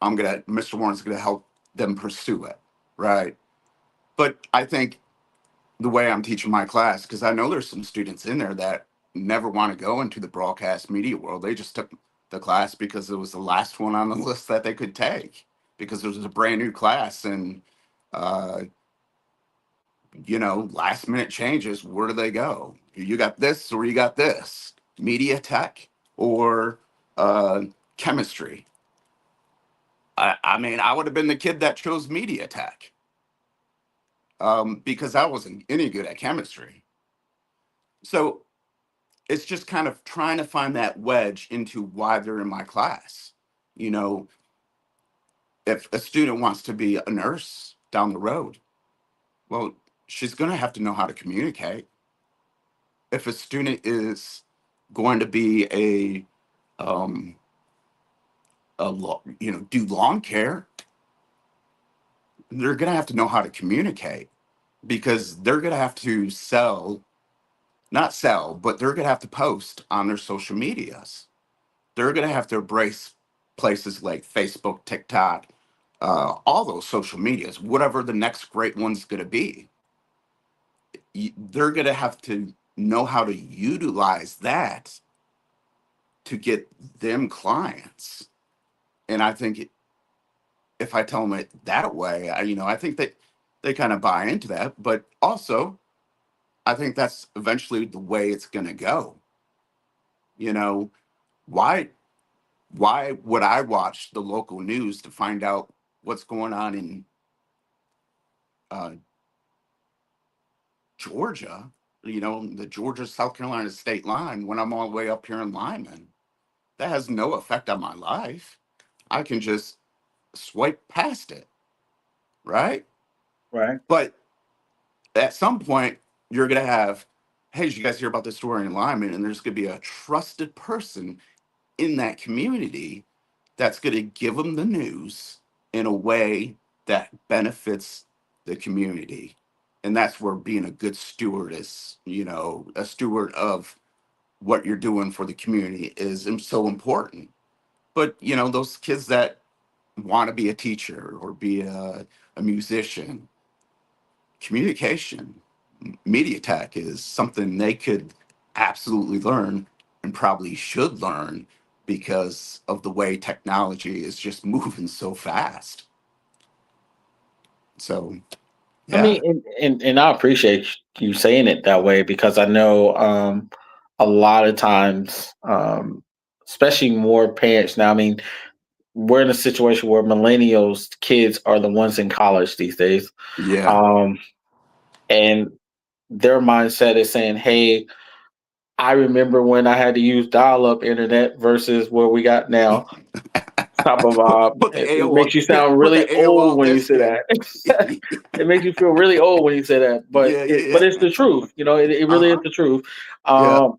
Mr. Warren's gonna help them pursue it, right? But I think the way I'm teaching my class, because I know there's some students in there that never want to go into the broadcast media world. They just took the class because it was the last one on the list that they could take because it was a brand new class and uh, last minute changes. Where do they go? You got this or you got this, media tech or uh, chemistry. I mean, I would have been the kid that chose media tech because I wasn't any good at chemistry. So it's just kind of trying to find that wedge into why they're in my class. You know, if a student wants to be a nurse down the road, well, she's going to have to know how to communicate. If a student is going to be um, do lawn care, they're going to have to know how to communicate because they're going to have to not sell, but they're going to have to post on their social medias. They're going to have to embrace places like Facebook, TikTok, all those social medias, whatever the next great one's going to be. They're going to have to know how to utilize that to get them clients. And I think if I tell them it that way, I think that they kind of buy into that. But also, I think that's eventually the way it's going to go. You know, why why would I watch the local news to find out what's going on in uh, Georgia? The Georgia South Carolina state line when I'm all the way up here in Lyman. That has no effect on my life. I can just swipe past it, right? Right. But at some point, you're gonna have, hey, did you guys hear about this story in Lyman? And there's gonna be a trusted person in that community that's going to give them the news in a way that benefits the community. And that's where being a good steward is, a steward of what you're doing for the community is so important. But, those kids that want to be a teacher or be a musician, communication, media tech is something they could absolutely learn and probably should learn because of the way technology is just moving so fast. So I yeah, mean, and I appreciate you saying it that way because I know a lot of times, especially more parents now. I mean, we're in a situation where millennials kids are the ones in college these days, yeah. um, and their mindset is saying, "Hey, I remember when I had to use dial-up internet versus what we got now." Top of Put the it AOL, makes you sound put the really old AOL when you disc say in. that. It makes you feel really old when you say that, Yeah, but yeah. it's the truth. You know, it really is Uh-huh. the truth. Yeah. Um,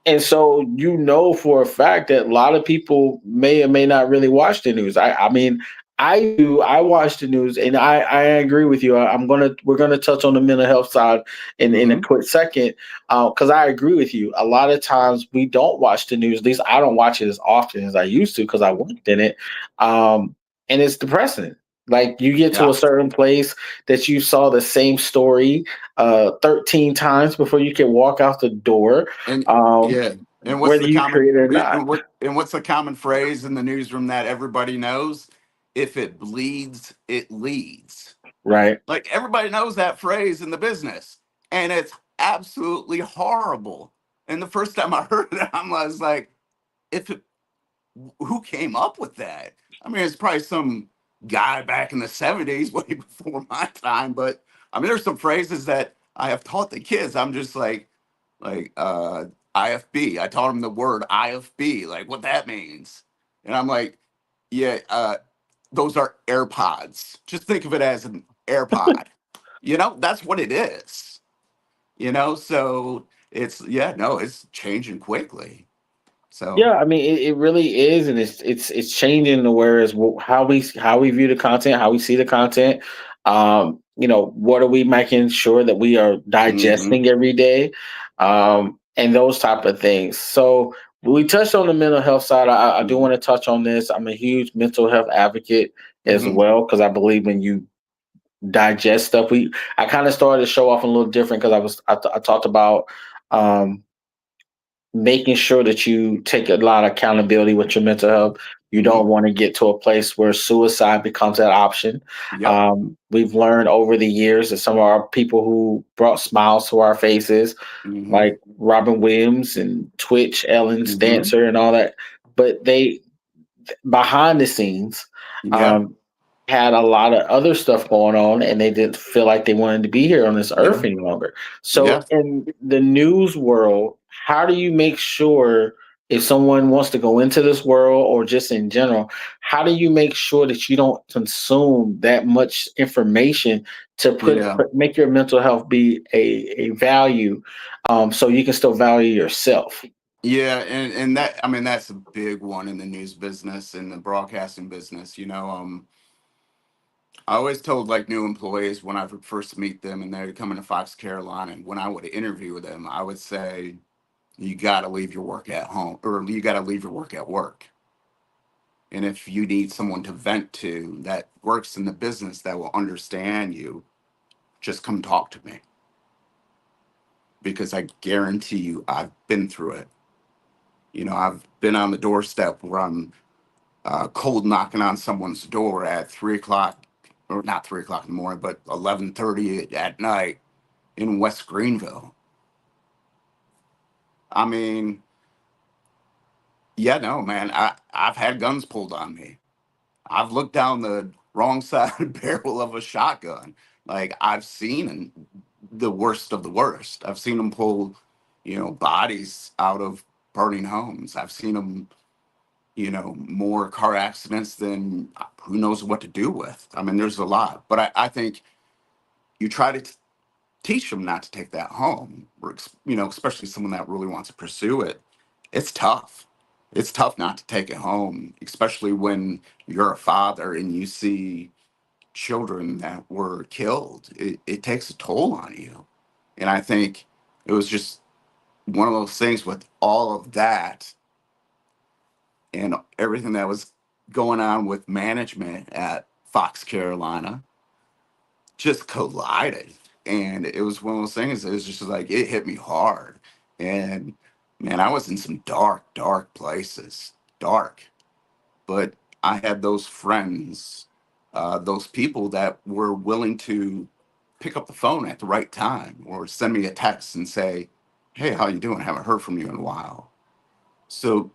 and so you know for a fact that a lot of people may or may not really watch the news. I mean, I do. I watch the news, and I agree with you. We're gonna touch on the mental health side in a Mm-hmm. quick second, because I agree with you. A lot of times we don't watch the news. At least I don't watch it as often as I used to because I worked in it, and it's depressing. Like you get to Yeah. a certain place that you saw the same story 13 times before you can walk out the door, And um, yeah. And what's whether the you common create it or not, and what's the common phrase in the newsroom that everybody knows? If it bleeds, it leads. right? Like everybody knows that phrase in the business, and it's absolutely horrible. And the first time I heard it, I was like, if it, who came up with that? I mean, it's probably some guy back in the 70s, way before my time. But I mean, there's some phrases that I have taught the kids. I'm just like IFB. I taught them the word IFB, like what that means. And I'm like, yeah, those are AirPods. Just think of it as an AirPod. That's what it is. So it's yeah, no, it's changing quickly. So Yeah, I mean, it really is, and it's changing to whereas how we view the content, how we see the content. What are we making sure that we are hmm digesting every day, and those type of things. So we touched on the mental health side. I do hmm want to touch on this. I'm a huge mental health advocate as hmm well because I believe when you digest stuff, I kind of started to show off a little different because I talked about. Um, Making sure that you take a lot of accountability with your mental health. You hmm don't want to get to a place where suicide becomes an option. Yep. We've learned over the years that some of our people who brought smiles to our faces, hmm like Robin Williams and Twitch, Ellen's hmm dancer, and all that, but they behind the scenes, Yeah. um, had a lot of other stuff going on and they didn't feel like they wanted to be here on this earth Yeah. any longer. Yeah. So, in the news world, how do you make sure if someone wants to go into this world or just in general, how do you make sure that you don't consume that much information to Yeah. make your mental health be a value, so you can still value yourself? Yeah, and that I mean that's a big one in the news business and the broadcasting business. I always told like new employees when I would first meet them and they'd come into Fox Carolina, and when I would interview them, I would say, you got to leave your work at home, or you got to leave your work at work. And if you need someone to vent to that works in the business that will understand you, just come talk to me because I guarantee you I've been through it. I've been on the doorstep where I'm cold knocking on someone's door at 3 o'clock, or not 3 o'clock in the morning, but 11:30 at night in West Greenville. I mean, yeah, no, man, I've had guns pulled on me. I've looked down the wrong side of the barrel of a shotgun. Like I've seen the worst of the worst. I've seen them pull, bodies out of burning homes. I've seen them, more car accidents than who knows what to do with. I mean, there's a lot, but I think you try to teach them not to take that home, or especially someone that really wants to pursue it. It's tough. It's tough not to take it home, especially when you're a father and you see children that were killed. It takes a toll on you. And I think it was just one of those things with all of that and everything that was going on with management at Fox Carolina just collided. And it was one of those things, it was just like, it hit me hard. And man, I was in some dark, dark places. dark. But I had those friends, those people that were willing to pick up the phone at the right time or send me a text and say, "Hey, how you doing? Haven't heard from you in a while." So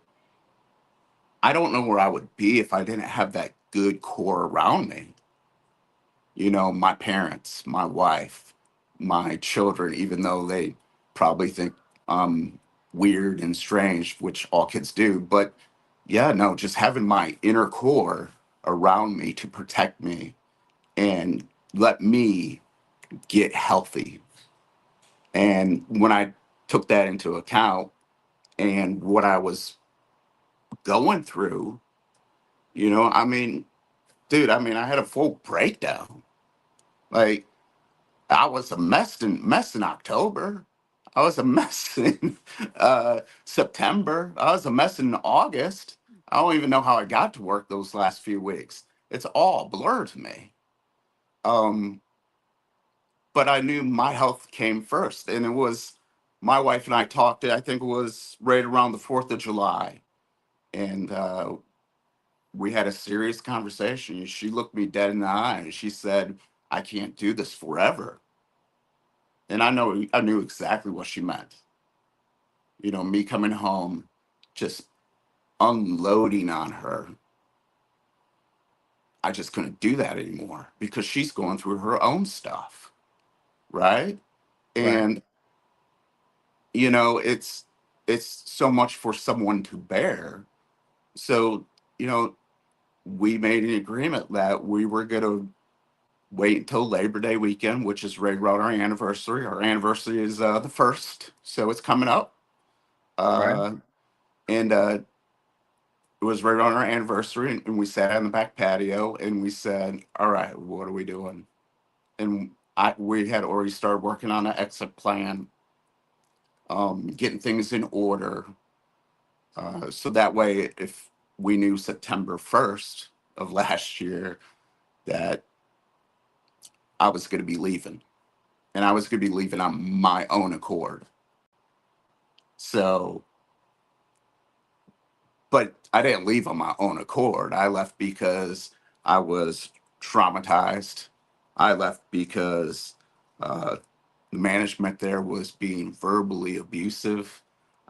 I don't know where I would be if I didn't have that good core around me. My parents, my wife, my children, even though they probably think I'm weird and strange, which all kids do. But yeah, no, just having my inner core around me to protect me and let me get healthy. And when I took that into account and what I was going through, I mean, dude, I had a full breakdown. Like, I was a mess in October. I was a mess in September. I was a mess in August. I don't even know how I got to work those last few weeks. It's all blur to me. Um, but I knew my health came first, and it was my wife and I talked. I think it was right around the 4th of July, and we had a serious conversation. She looked me dead in the eye, and she said, "I can't do this forever." And I knew exactly what she meant. Me coming home, just unloading on her. I just couldn't do that anymore because she's going through her own stuff, right? Right. And it's so much for someone to bear. So, you know, we made an agreement that we were going to wait until Labor Day weekend, which is right around our anniversary. Our anniversary is the first, so it's coming up. Right. Uh, and It was right on our anniversary, and we sat on the back patio and we said, "All right, what are we doing?" And we had already started working on an exit plan, getting things in order, so that way, if we knew September 1st of last year that I was going to be leaving, and I was going to be leaving on my own accord. So, but I didn't leave on my own accord. I left because I was traumatized. I left because uh, the management there was being verbally abusive.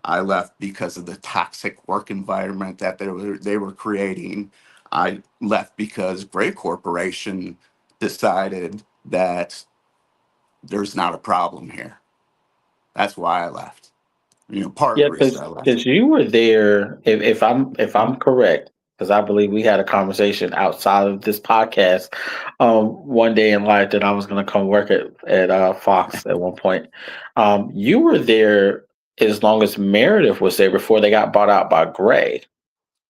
I left because of the toxic work environment that they were creating. I left because Gray Corporation decided that there's not a problem here. That's why I left. Part of Yeah, the reason I left. because you were there. If I'm correct, because I believe we had a conversation outside of this podcast, one day in life that I was going to come work at Fox at one point. You were there as long as Meredith was there before they got bought out by Gray.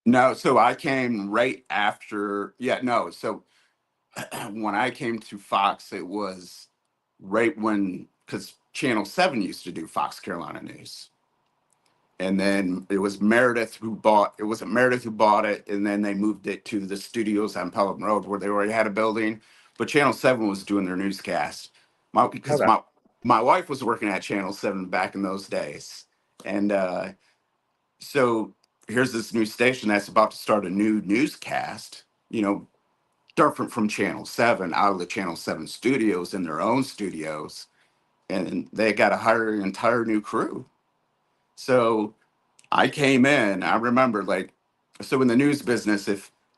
No, so I came right after. Yeah, no. So when I came to Fox, it was right when, because Channel 7 used to do Fox Carolina News. And then it wasn't Meredith who bought it. And then they moved it to the studios on Pelham Road where they already had a building. But Channel 7 was doing their newscast. Because Okay. my wife was working at Channel 7 back in those days. And so here's this new station that's about to start a new newscast, different from Channel 7, out of the Channel 7 studios in their own studios. And they got to hire an entire new crew. So I came in, I remember, like, so in the news business,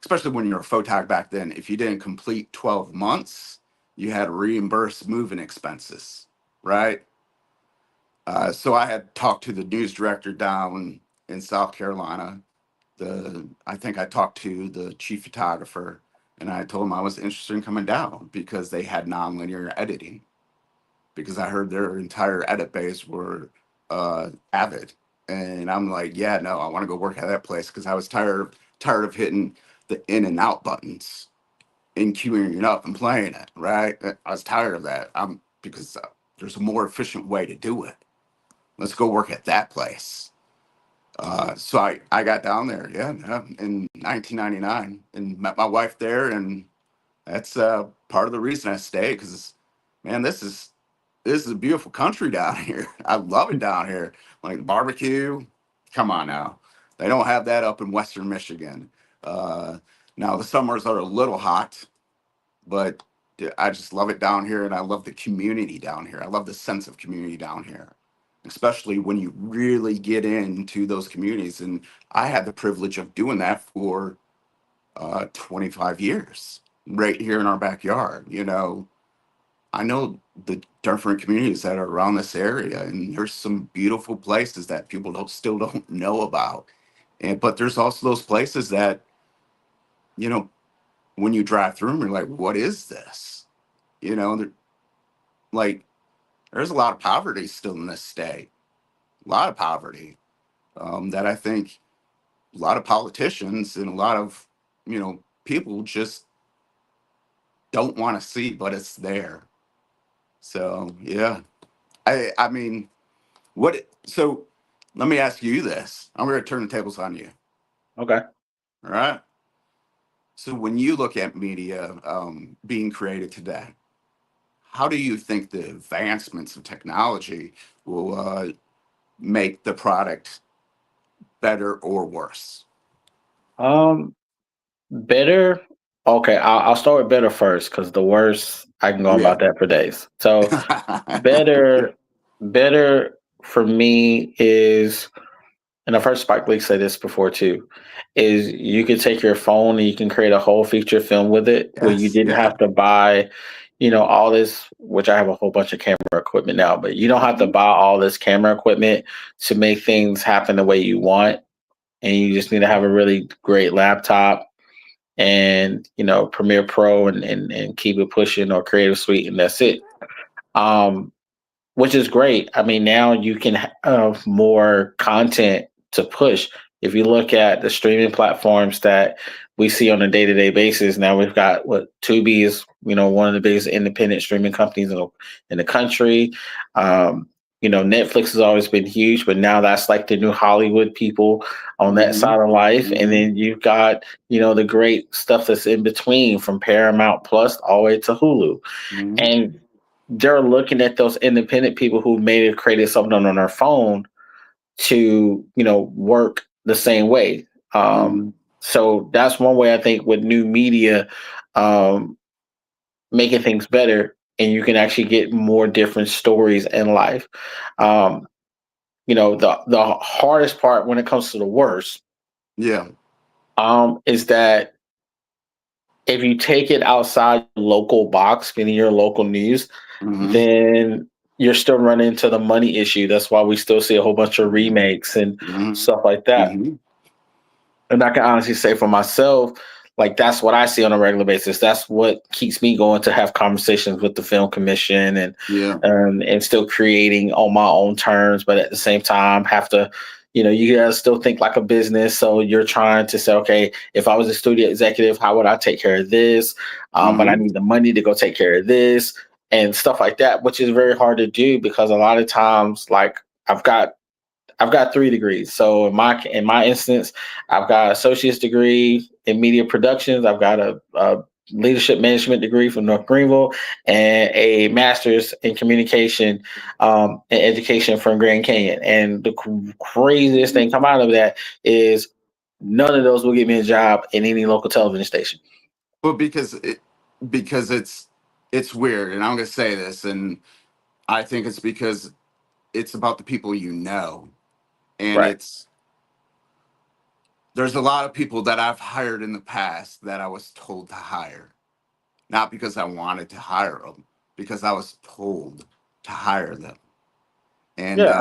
especially when you're a photog back then, if you didn't complete 12 months, you had to reimburse moving expenses, right? So I had talked to the news director down in South Carolina. I think I talked to the chief photographer, and I told him I was interested in coming down because they had nonlinear editing. Because I heard their entire edit base were Avid, and I'm like, yeah, no, I want to go work at that place because I was tired of hitting the in and out buttons and queuing it up and playing it. Right, I was tired of that. Because there's a more efficient way to do it. Let's go work at that place. So I got down there, yeah, in 1999, and met my wife there, and that's part of the reason I stayed because, man, this is a beautiful country down here. I love it down here. Like the barbecue, come on now, They don't have that up in Western Michigan. Uh, Now the summers are a little hot, but I just love it down here, and I love the community down here. I love the sense of community down here, especially when you really get into those communities. And I had the privilege of doing that for 25 years right here in our backyard. I know the different communities that are around this area, and there's some beautiful places that people still don't know about. But there's also those places that, you know, when you drive through them, you're like, what is this? You know, like there's a lot of poverty still in this state, a lot of poverty that I think a lot of politicians and a lot of, people just don't want to see, but it's there. So yeah, I mean, so let me ask you this. I'm going to turn the tables on you. Okay. All right. So when you look at media being created today, how do you think the advancements of technology will make the product better or worse? Um, better. Okay, I'll start with better first because the worst I can go on Yeah. about that for days. So Yeah. better, better for me is, and I've heard Spike Lee say this before too, is you can take your phone and you can create a whole feature film with it where you Yes. didn't Yeah. have to buy, all this, which I have a whole bunch of camera equipment now, but you don't have to Mhm. buy all this camera equipment to make things happen the way you want. And you just need to have a really great laptop and, Premiere Pro and keep it pushing or Creative Suite, and that's it. Um, which is great. I mean, now you can have more content to push. If you look at the streaming platforms that we see on a day to day basis, now we've got what Tubi is, one of the biggest independent streaming companies in the country. Um, Netflix has always been huge, but now that's like the new Hollywood people on that Mhm. side of life. And Mhm. then you've got, the great stuff that's in between from Paramount Plus all the way to Hulu. Mhm. And they're looking at those independent people who made it created something on their phone to work the same way. um Mhm. so that's one way I think with new media, um making things better, and you can actually get more different stories in life. um the hardest part when it comes to the worst, Yeah. is that if you take it outside your local box, meaning your local news, Mhm. then you're still running into the money issue. That's why we still see a whole bunch of Mhm. remakes and Mhm. stuff like that. Mhm. And I can honestly say for myself, like that's what I see on a regular basis. That's what keeps me going to have conversations with the film commission Yeah. and still creating on my own terms, but at the same time have to, you gotta still think like a business. So you're trying to say, okay, if I was a studio executive, how would I take care of this? But I Mhm. need the money to go take care of this and stuff like that, which is very hard to do because a lot of times, like I've got I've got 3 degrees. So in my instance, I've got an associate's degree in media productions. I've got a leadership management degree from North Greenville and a master's in communication and education from Grand Canyon. And the craziest thing come out of that is none of those will get me a job in any local television station. Well, because it's weird, and I'm going to say this, and I think it's because it's about the people you know, and Right. it's there's a lot of people that I've hired in the past that I was told to hire, not because I wanted to hire them, because I was told to hire them. And Yeah,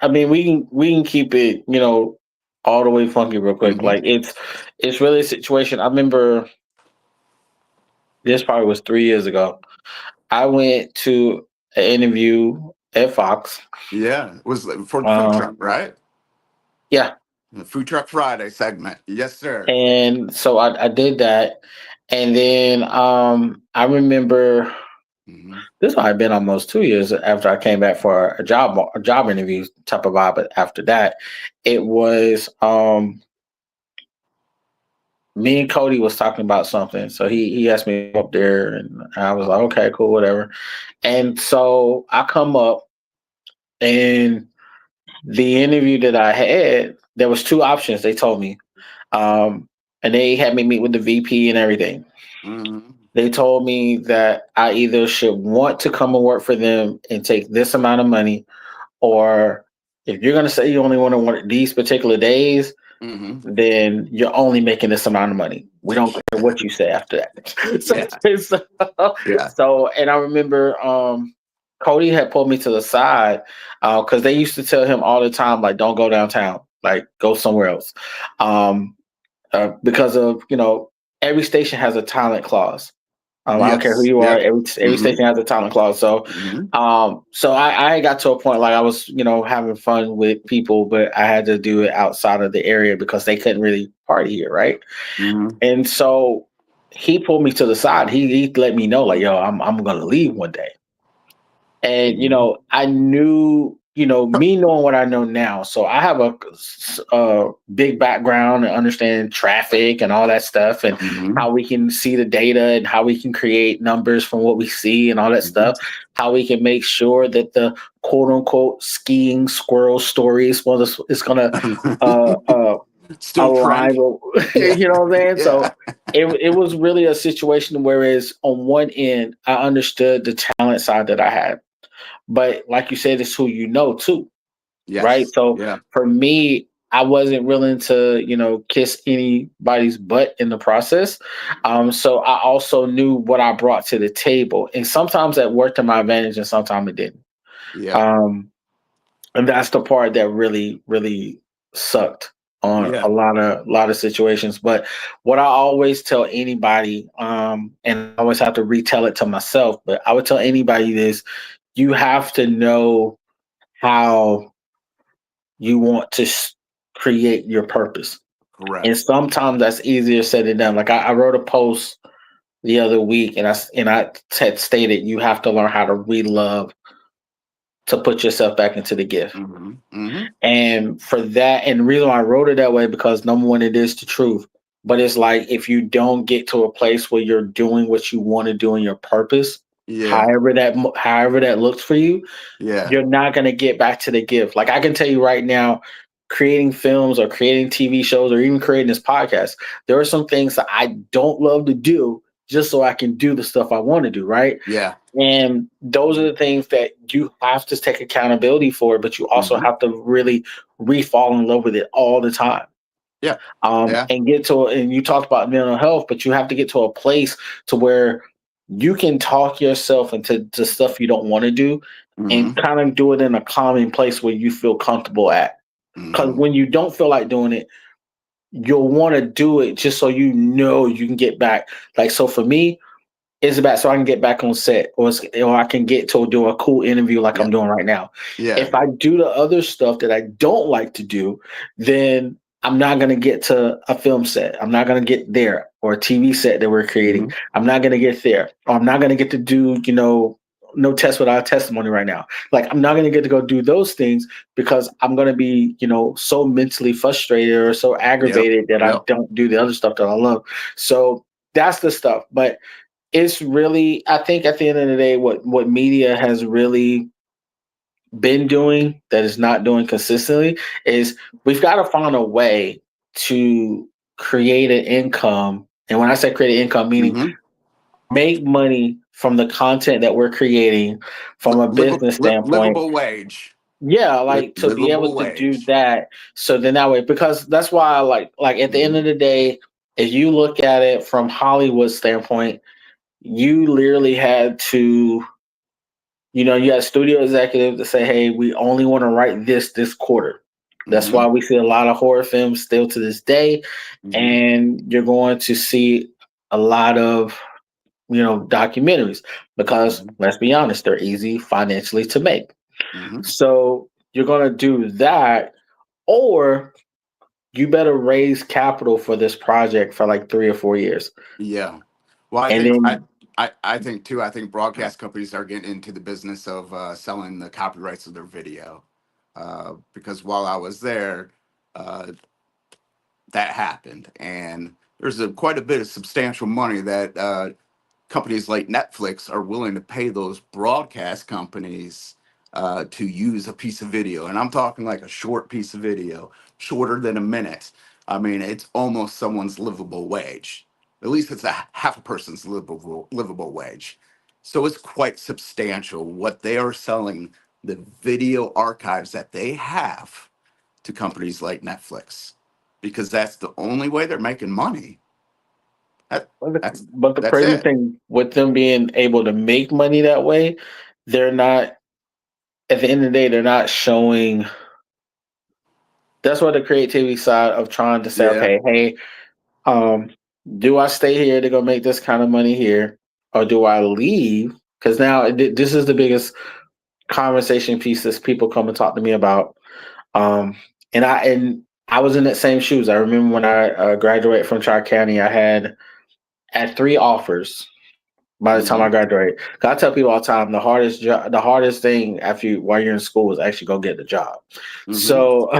I mean, we can keep it, all the way funky real quick. mhm. Like it's really a situation. I remember this probably was 3 years ago. I went to an interview at Fox. Yeah, it was for the food Uh, truck, right? yeah, The food truck Friday segment. Yes, sir. and so I did that, and then I remember Hmm. this might have been almost 2 years after I came back for a job interview type of vibe. But after that, it was me and Cody was talking about something. So he asked me to go up there, and I was like, okay, cool, whatever. And so I come up, and the interview that I had, there was two options. They told me, um, and they had me meet with the VP and everything. Mm-hmm. They told me that I either should want to come and work for them and take this amount of money, or if you're going to say you only want to work these particular days, Mm-hmm. then you're only making this amount of money. We don't care what you say after that. so, Yeah. so, Yeah. and I remember Cody had pulled me to the side because they used to tell him all the time, like, don't go downtown, like, go somewhere else. Um, because of, every station has a talent clause. I don't care who Yes. you are. Yep. Every Mm-hmm. station has a talent clause. So, Mm-hmm. I got to a point like I was, having fun with people, but I had to do it outside of the area because they couldn't really party here, right? Mm-hmm. And so he pulled me to the side. He let me know, like, yo, I'm gonna leave one day. And Mm-hmm. I knew, me knowing what I know now. So I have a big background and understand traffic and all that stuff, and Mm-hmm. how we can see the data and how we can create numbers from what we see and all that stuff. How we can make sure that the quote unquote skiing squirrel stories, well, is gonna uh, uh, Still align trend. with, Yeah. you know what I'm saying? Yeah. So it was really a situation whereas on one end I understood the talent side that I had, but like you said, it's who you know too, right? Yes. So Yeah. for me, I wasn't willing to, kiss anybody's butt in the process. So I also knew what I brought to the table, and sometimes that worked to my advantage, and sometimes it didn't. Yeah. Um, and that's the part that really, really sucked on a Yeah. lot of situations. But what I always tell anybody, and I always have to retell it to myself, but I would tell anybody this: you have to know how you want to create your purpose. And Correct. sometimes that's easier said than done. Like I wrote a post the other week, and I had stated you have to learn how to re-love to put yourself back into the gift. Mm-hmm. Mm-hmm. And for that, and the reason why I wrote it that way, because number one, it is the truth. But it's like if you don't get to a place where you're doing what you want to do in your purpose, Yeah. however that looks for you, Yeah. you're not going to get back to the gift. Like I can tell you right now, creating films or creating TV shows or even creating this podcast, there are some things that I don't love to do just so I can do the stuff I want to do, right? Yeah. And those are the things that you have to take accountability for, but you also Mm-hmm. have to really re-fall in love with it all the time. Yeah. Yeah. And and you talked about mental health, but you have to get to a place to where you can talk yourself into to stuff you don't want to do and Mm-hmm. kind of do it in a calming place where you feel comfortable at. Because Mm-hmm. when you don't feel like doing it, you'll want to do it just so you can get back. Like, so for me, it's about so I can get back on set, or I can get to do a cool interview like Yeah. I'm doing right now. Yeah. If I do the other stuff that I don't like to do, then I'm not going to get to a film set. I'm not going to get there, or a TV set that we're creating. Mm-hmm. I'm not going to get there, or I'm not going to get to do, no test without testimony right now. Like I'm not going to get to go do those things because I'm going to be, so mentally frustrated or so Yep. aggravated that I Yep. don't do the other stuff that I love. So that's the stuff. But it's really, I think at the end of the day, what media has really been doing that is not doing consistently is we've got to find a way to create an income. And when I say create an income, meaning Mm-hmm. make money from the content that we're creating from a business standpoint. Livable wage. Yeah, like to be able Livable to do wage. that. So then that way, because that's why I like at the end Mm-hmm. of the day, if you look at it from Hollywood standpoint, you literally had to, you had studio executives to say, hey, we only want to write this quarter. That's Mm-hmm. why we see a lot of horror films still to this day. Mm-hmm. And you're going to see a lot of, documentaries because Mm-hmm. let's be honest, they're easy financially to make. Mm-hmm. So you're going to do that, or you better raise capital for this project for like 3 or 4 years. Yeah. Well, And then, I think too. I think broadcast companies are getting into the business of selling the copyrights of their video, because while I was there, uh, that happened, and there's quite a bit of substantial money that companies like Netflix are willing to pay those broadcast companies to use a piece of video. And I'm talking like a short piece of video, shorter than a minute. I mean, it's almost someone's livable wage. At least it's a half a person's livable wage. So it's quite substantial what they are selling the video archives that they have to companies like Netflix, because that's the only way they're making money. That, But the, that's but the that's crazy it. thing with them being able to make money that way, they're not. At the end of the day, they're not showing. That's what the creativity side of trying to say, Yeah. okay, hey, um, do I stay here to go make this kind of money here, or do I leave? Because now this is the biggest conversation piece that people come and talk to me about. Um, and I was in that same shoes. I remember when I graduated from Tri County, I had three offers by the time I Hmm. graduated. 'Cause I tell people all the time the hardest thing after while you're in school is actually go get the job. Hmm. So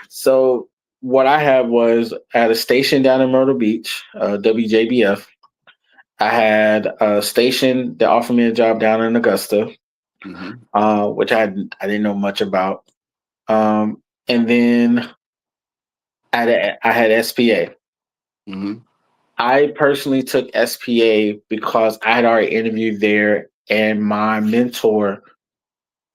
so what I had was at a station down in Myrtle Beach, WJBF. I had a station that offered me a job down in Augusta, Hmm. which I didn't know much about. And then I had SPA. Hmm. I personally took SPA because I had already interviewed there, and my mentor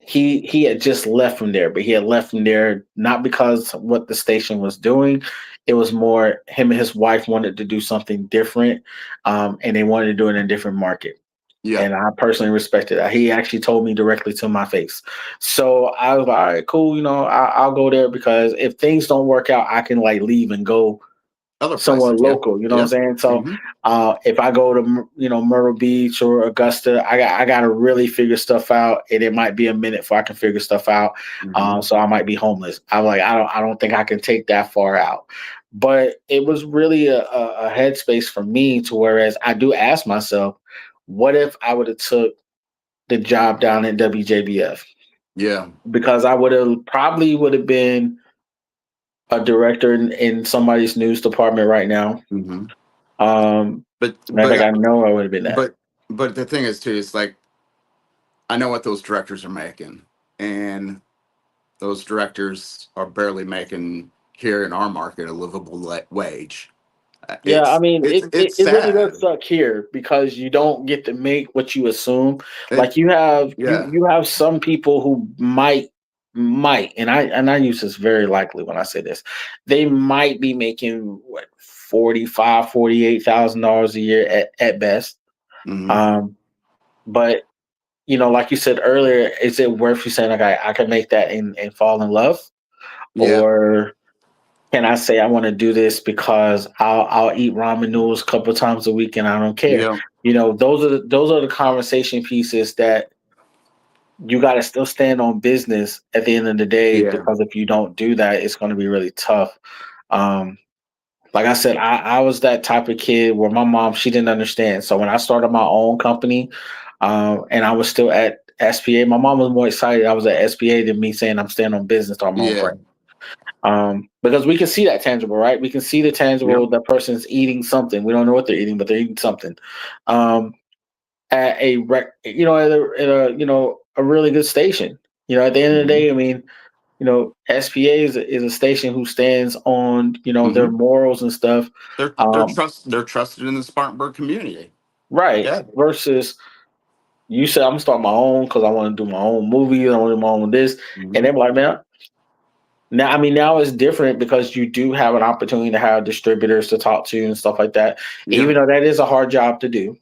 he had just left from there, but he had left from there not because of what the station was doing. It was more him and his wife wanted to do something different, and they wanted to do it in a different market. Yeah. And I personally respected that. He actually told me directly to my face. So I was like, all right, cool. I'll go there because if things don't work out, I can like leave and go Other somewhere places. Yeah. local. You know what I'm Yep. saying? So Hmm. if I go to Myrtle Beach or Augusta, I got to really figure stuff out, and it might be a minute before I can figure stuff out. Hmm. So I might be homeless. I'm like I don't think I can take that far out. But it was really a headspace for me to whereas I do ask myself, what if I would have took the job down at WJBF? Yeah. Because I would have been a director in somebody's news department right now. Hmm. But Matter of fact, I but know I would have been that. but but the thing is too, is like I know what those directors are making, and those directors are barely making here in our market a livable wage. Yeah, I mean, It's it really does sad. suck here because you don't get to make what you assume. It Like you have Yeah. you have some people who might and I use this very likely when I say this. They might be making what 45, 48,000 dollars a year at best. Hmm. Um, but like you said earlier, is it worth you saying like I can make that and fall in love? Yeah. Or can I say I want to do this because I'll eat ramen noodles a couple of times a week and I don't care. Yeah. Those are the conversation pieces that you got to still stand on business at the end of the day Yeah. because if you don't do that, it's going to be really tough. Um, like I said, I was that type of kid where my mom she didn't understand. So when I started my own company, and I was still at SPA, my mom was more excited I was at SPA than me saying I'm staying on business or my own Yeah. brand. Because we can see that tangible, right? We can see the Yep. tangible. That person's eating something. We don't know what they're eating, but they're eating something. Um, at a a really good station. At the end of the Hmm. day, I mean, SPA is a station who stands on their Hmm. morals and stuff. Um, They're trusted in the Spartanburg community. right. Yeah. Versus you said I'm gonna start my own because I want to do my own movies. I want to do my own this, and Hmm. they're like, man, now, I mean, now it's different because you do have an opportunity to have distributors to talk to and stuff like that. Yeah. Even though that is a hard job to do,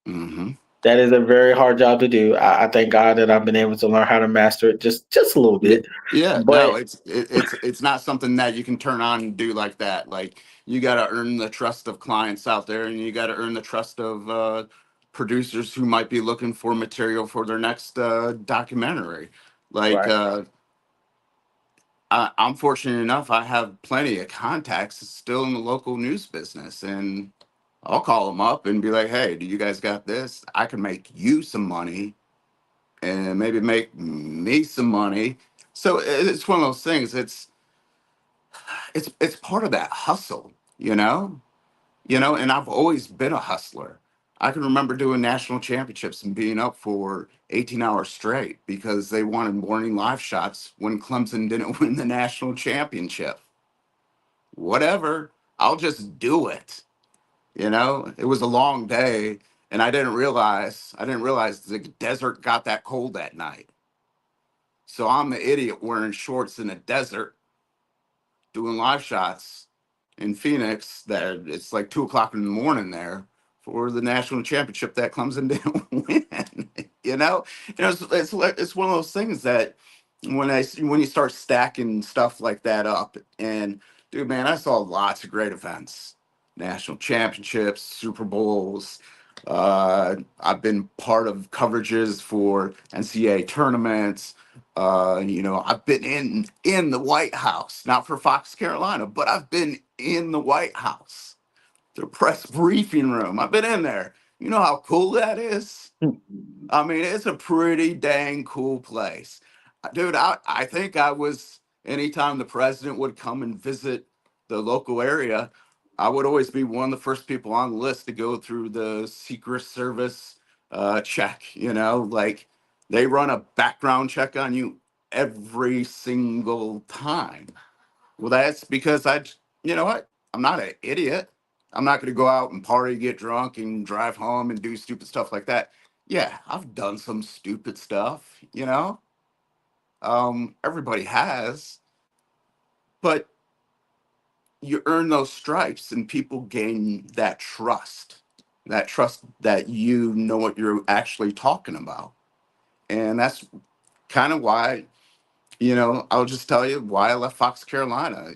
Hmm. that is a very hard job to do. I thank God that I've been able to learn how to master it just a little Yeah. bit. Yeah. No, But it's not something that you can turn on and do like that. Like you got to earn the trust of clients out there, and you got to earn the trust of producers who might be looking for material for their next documentary. Like right, I'm fortunate enough; I have plenty of contacts still in the local news business, and I'll call them up and be like, "Hey, do you guys got this? I can make you some money, and maybe make me some money." So it's one of those things. It's part of that hustle, you know. And I've always been a hustler. I can remember doing national championships and being up for 18 hours straight because they wanted morning live shots when Clemson didn't win the national championship. Whatever, I'll just do it. It was a long day, and I didn't realize the desert got that cold that night. So I'm the idiot wearing shorts in the desert doing live shots in Phoenix that it's like 2 o'clock in the morning there for the national championship that Clemson didn't win. It's one of those things that when you start stacking stuff like that up, and dude, man, I saw lots of great events, national championships, Super Bowls. I've been part of coverages for NCAA tournaments. I've been in the White House, not for Fox Carolina, but I've been in the White House, the press briefing room. I've been in there. You know how cool that is? I mean, it's a pretty dang cool place. Dude, I think I was, anytime the president would come and visit the local area, I would always be one of the first people on the list to go through the Secret Service check. Like they run a background check on you every single time. Well, that's because you know what? I'm not an idiot. I'm not going to go out and party, get drunk, and drive home and do stupid stuff like that. Yeah, I've done some stupid stuff. Everybody has, but you earn those stripes and people gain that trust that you know what you're actually talking about. And that's kind of why, I'll just tell you why I left Fox Carolina.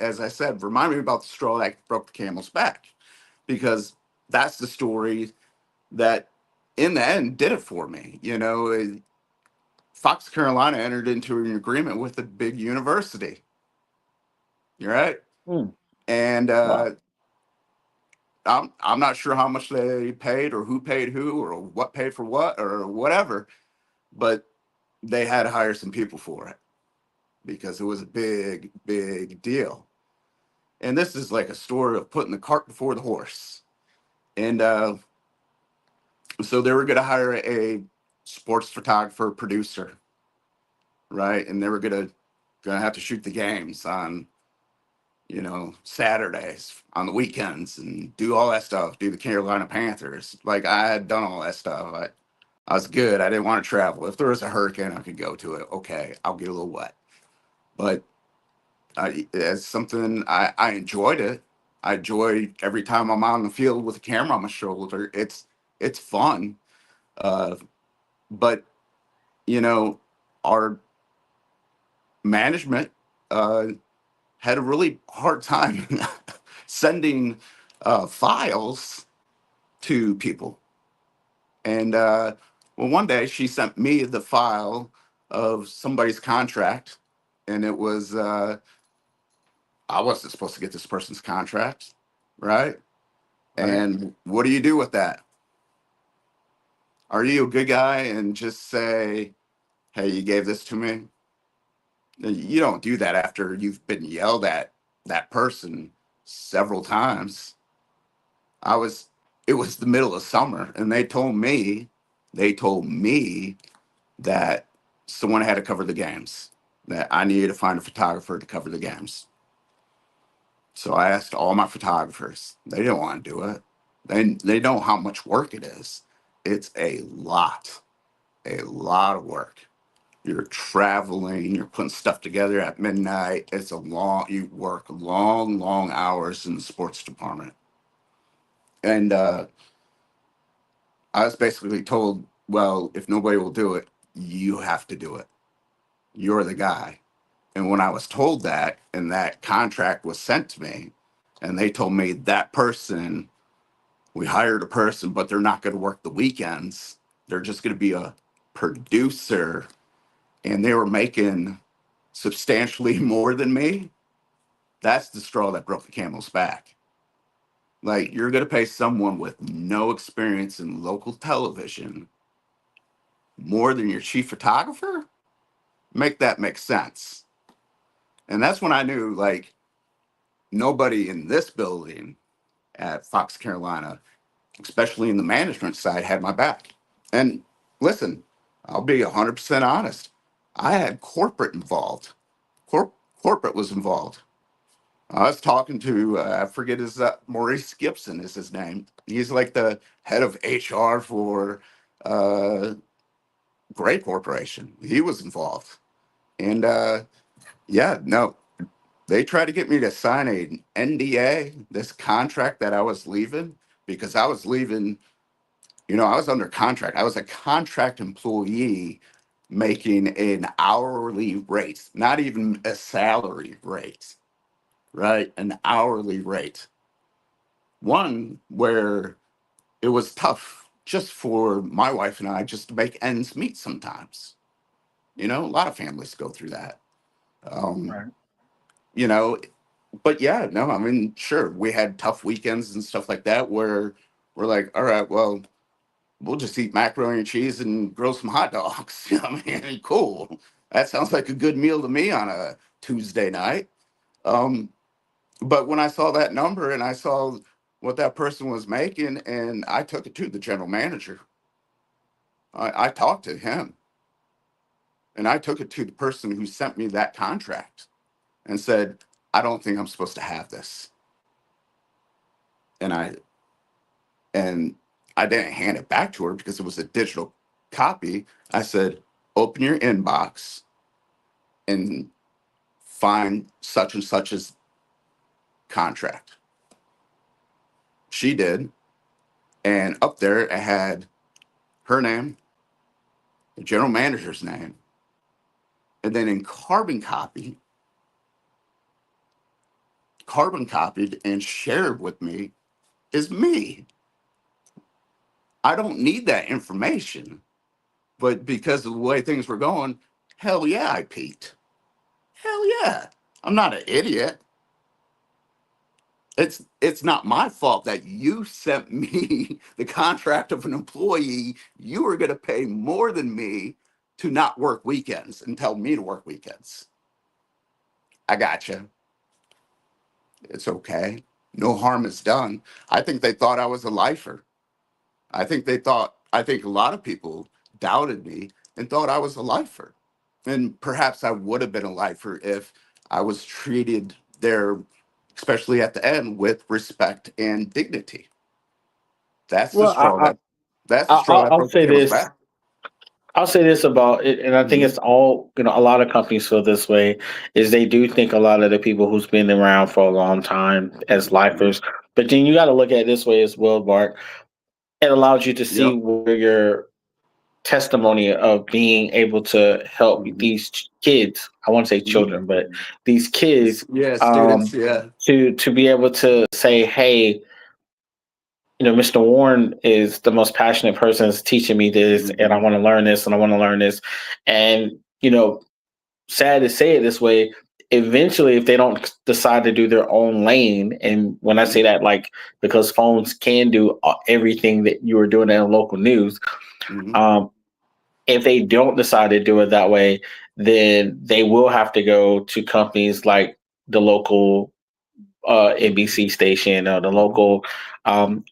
As I said, remind me about the straw that broke the camel's back, because that's the story that in the end did it for me. Fox Carolina entered into an agreement with a big university. You're right. Mm. And Wow. I'm not sure how much they paid or who paid who or what paid for what or whatever, but they had to hire some people for it because it was a big, big deal. And this is like a story of putting the cart before the horse. And so they were going to hire a sports photographer, producer, right? And they were gonna have to shoot the games on Saturdays, on the weekends, and do all that stuff. Do the Carolina Panthers. Like I had done all that stuff. I was good. I didn't want to travel. If there was a hurricane, I could go to it. Okay, I'll get a little wet, but it's something I enjoyed it. I enjoy every time I'm out on the field with a camera on my shoulder. It's fun, uh, but you know, our management had a really hard time sending files to people. And well, one day she sent me the file of somebody's contract, and it was I wasn't supposed to get this person's contract, right? Right. And what do you do with that? Are you a good guy and just say, "Hey, you gave this to me"? You don't do that after you've been yelled at that person several times. I was It was the middle of summer and they told me that someone had to cover the games, that I needed to find a photographer to cover the games. So I asked all my photographers. They didn't want to do it. They know how much work it is. It's a lot of work. You're traveling, you're putting stuff together at midnight. You work long, long hours in the sports department. And I was basically told, well, if nobody will do it, you have to do it. You're the guy. And when I was told that, and that contract was sent to me, and they told me that person, we hired a person, but they're not going to work the weekends. They're just going to be a producer. And they were making substantially more than me. That's the straw that broke the camel's back. Like, you're going to pay someone with no experience in local television more than your chief photographer? Make that make sense. And that's when I knew, like, nobody in this building at Fox Carolina especially in the management side, had my back. And listen, I'll be 100% honest. I had corporate involved. Corporate was involved. I was talking to, I forget his, Maurice Gibson is his name. He's like the head of HR for uh, Gray Corporation. He was involved. And yeah, no, they tried to get me to sign an NDA, this contract that I was leaving, because I was leaving, I was under contract. I was a contract employee making an hourly rate, not even a salary rate, right? An hourly rate. One where it was tough just for my wife and I just to make ends meet sometimes. A lot of families go through that. Um, Right. you know, but yeah, no, I mean, sure, we had tough weekends and stuff like that where we're like, all right, well, we'll just eat macaroni and cheese and grill some hot dogs. I mean, cool. That sounds like a good meal to me on a Tuesday night. Um, but when I saw that number and I saw what that person was making, and I took it to the general manager, I talked to him and I took it to the person who sent me that contract and said, I don't think I'm supposed to have this. And and I didn't hand it back to her because it was a digital copy. I said, open your inbox and find such and such's contract. She did. And up there, it had her name, the general manager's name. And then in carbon copied and shared with me is me. I don't need that information. But because of the way things were going, hell yeah, I peaked. Hell yeah. I'm not an idiot. It's not my fault that you sent me the contract of an employee you were going to pay more than me to not work weekends and tell me to work weekends. I got you. It's okay. No harm is done. I think they thought I was a lifer. I think a lot of people doubted me and thought I was a lifer. And perhaps I would have been a lifer if I was treated there, especially at the end, with respect and dignity. That's the Well, straw that that's the straw that I'll broke the say camel's this. back. I'll say this about it, and I think Hmm. it's all, a lot of companies feel this way, is they do think a lot of the people who's been around for a long time as Hmm. lifers. But then you got to look at it this way as well, Bart. It allows you to see Yep. where your testimony of being able to help Hmm. these kids, I want to say Hmm. children, but these kids, Yeah, students. um, Yeah. to be able to say, hey, Mr. Warren is the most passionate person is teaching me this, and I Hmm. want to learn this, and I want to learn this. And, sad to say it this way, eventually, if they don't decide to do their own lane, and when I Hmm. say that, like, because phones can do everything that you are doing in local news, Hmm. um, if they don't decide to do it that way, then they will have to go to companies like the local NBC station or the Hmm. local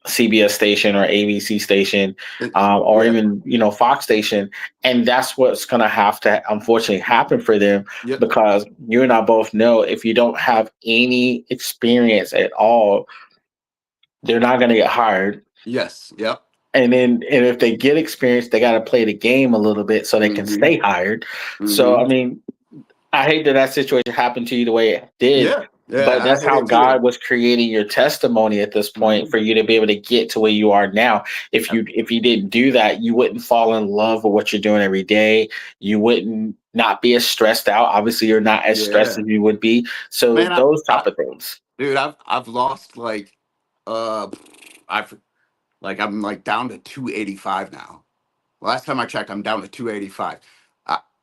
CBS station or ABC station, or Yeah. even Fox station, and that's what's going to have to unfortunately happen for them, Yep. because you and I both know if you don't have any experience at all, they're not going to get hired. Yes. Yep. And if they get experience, they got to play the game a little bit so they can Hmm. stay hired. So Hmm. I mean, I hate that that situation happened to you the way it did, Yeah. but Yeah. I that's hate how it too. God was creating your testimony at this point Hmm. for you to be able to get to where you are now. If you didn't do that, you wouldn't fall in love with what you're doing every day. You wouldn't not be as stressed out. Obviously, you're not as stressed Yeah. as you would be. So Man, those type of things. dude, I've lost like uh I've like I'm like down to 285 now. Last time I checked, I'm down to 285.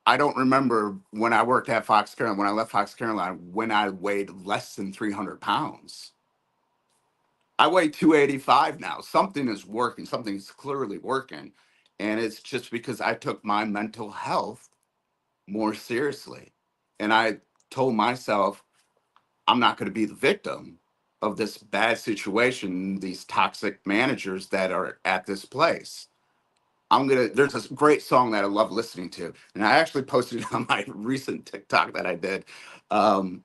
I don't remember when I worked at Fox Carolina, when I left Fox Carolina, when I weighed less than 300 pounds. I weigh 285 now. Something is working, something's clearly working. And it's just because I took my mental health more seriously. And I told myself, I'm not going to be the victim. of this bad situation, these toxic managers that are at this place. There's a great song that I love listening to, and I actually posted it on my recent TikTok that I did. Um,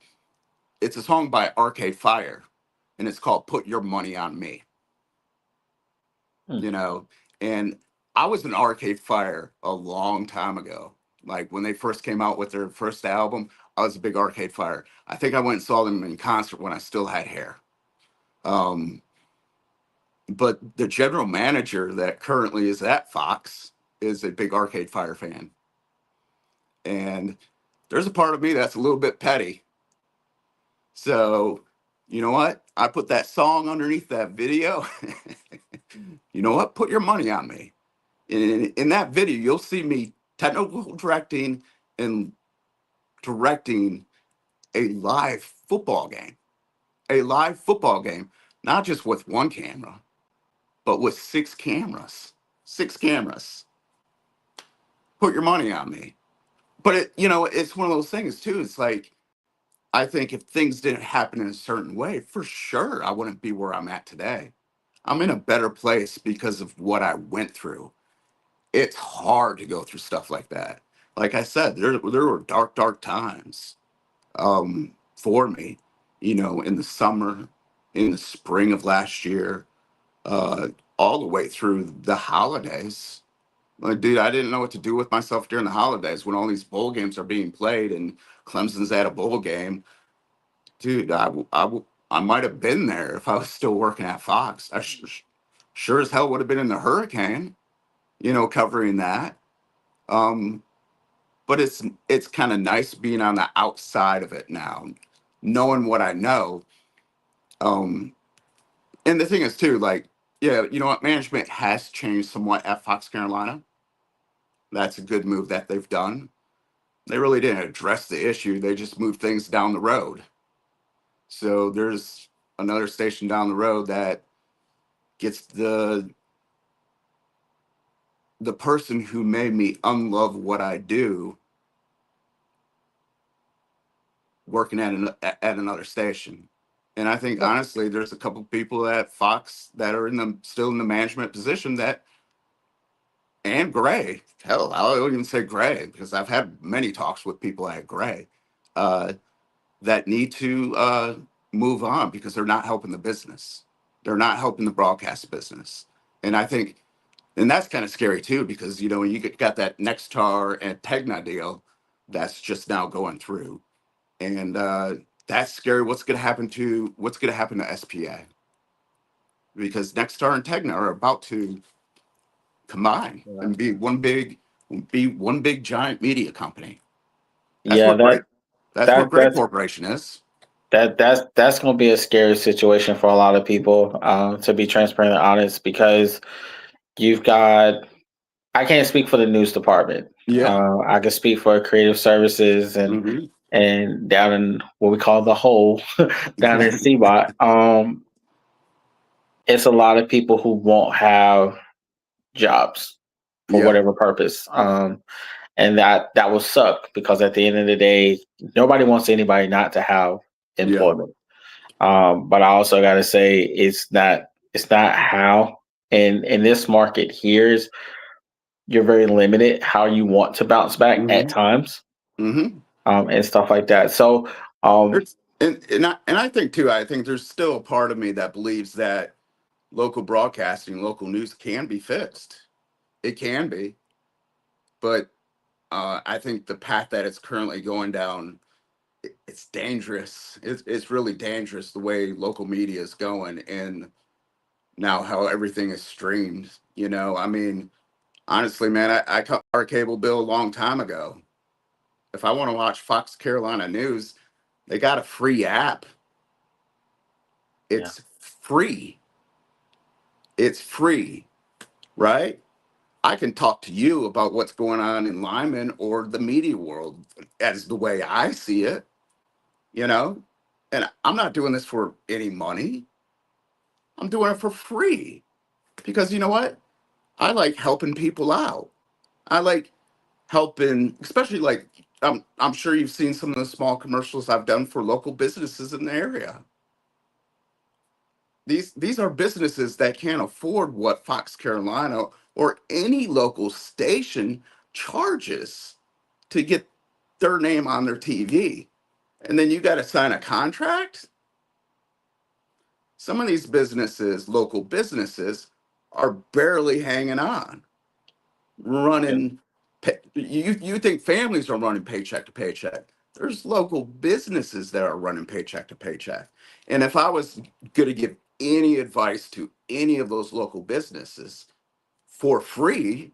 it's a song by Arcade Fire, and it's called "Put Your Money on Me." Hmm. You know, and I was an Arcade Fire a long time ago. Like when they first came out with their first album, I was a big Arcade Fire. I think I went and saw them in concert when I still had hair. Um, but the general manager that currently is at Fox is a big Arcade Fire fan. And there's a part of me that's a little bit petty. So, you know what? I put that song underneath that video. You know what? Put your money on me. In that video, you'll see me technical directing and directing a live football game. A live football game, not just with one camera, but with six cameras. Six cameras. Put your money on me. But it's one of those things too. It's like I think if things didn't happen in a certain way, for sure I wouldn't be where I'm at today. I'm in a better place because of what I went through. It's hard to go through stuff like that. Like I said, there were dark, dark times for me, in the summer, in the spring of last year, uh, all the way through the holidays. Like, dude, I didn't know what to do with myself during the holidays when all these bowl games are being played and Clemson's at a bowl game. Dude, I might have been there if I was still working at Fox. Sure as hell would have been in the hurricane, covering that. Um, but it's kind of nice being on the outside of it now, knowing what I know. Um, and the thing is too, like, yeah, you know what, management has changed somewhat at Fox Carolina. That's a good move that they've done. They really didn't address the issue; they just moved things down the road. So there's another station down the road that gets the person who made me unlove what I do working at another station. And I think honestly, there's a couple people at Fox that are still in the management position that, and Gray. Hell, I'll even say Gray because I've had many talks with people at Gray uh, that need to move on because they're not helping the business. They're not helping the broadcast business. And I think, and that's kind of scary too because you got that Nextar and Tegna deal that's just now going through, and that's scary. What's going to happen to SPA because Nexstar and Tegna are about to combine Yeah, and be one big giant media company. That's yeah what great. that That's what that Great that's Corporation is. that's going to be a scary situation for a lot of people. To be transparent and honest, because you've got I can't speak for the news department. Yeah. I can speak for creative services Hmm. and down in what we call the hole down in CBOT. It's a lot of people who won't have jobs for Yeah. whatever purpose. And that will suck because at the end of the day, nobody wants anybody not to have Yeah. employment. But I also got to say it's not how in this market here is you're very limited how you want to bounce back at Hmm. times, Hmm. and stuff like that. So um, There's and I think too. I think there's still a part of me that believes that local broadcasting, local news can be fixed. It can be, but I think the path that it's currently going down, it's dangerous. It's really dangerous the way local media is going, and now how everything is streamed. I mean, honestly, man, I cut our cable bill a long time ago. If I want to watch Fox Carolina News, they got a free app. yeah, It's free. It's free, right? I can talk to you about what's going on in Lyman or the media world as the way I see it, you know? And I'm not doing this for any money. I'm doing it for free because you know what? I like helping people out. I like helping, especially like I'm sure you've seen some of the small commercials I've done for local businesses in the area. these are businesses that can't afford what Fox Carolina or any local station charges to get their name on their TV. And then you got to sign a contract. Some of these businesses, local businesses, are barely hanging on, Yeah. running. You think families are running paycheck to paycheck? There's local businesses that are running paycheck to paycheck. And if I was going to give any advice to any of those local businesses for free,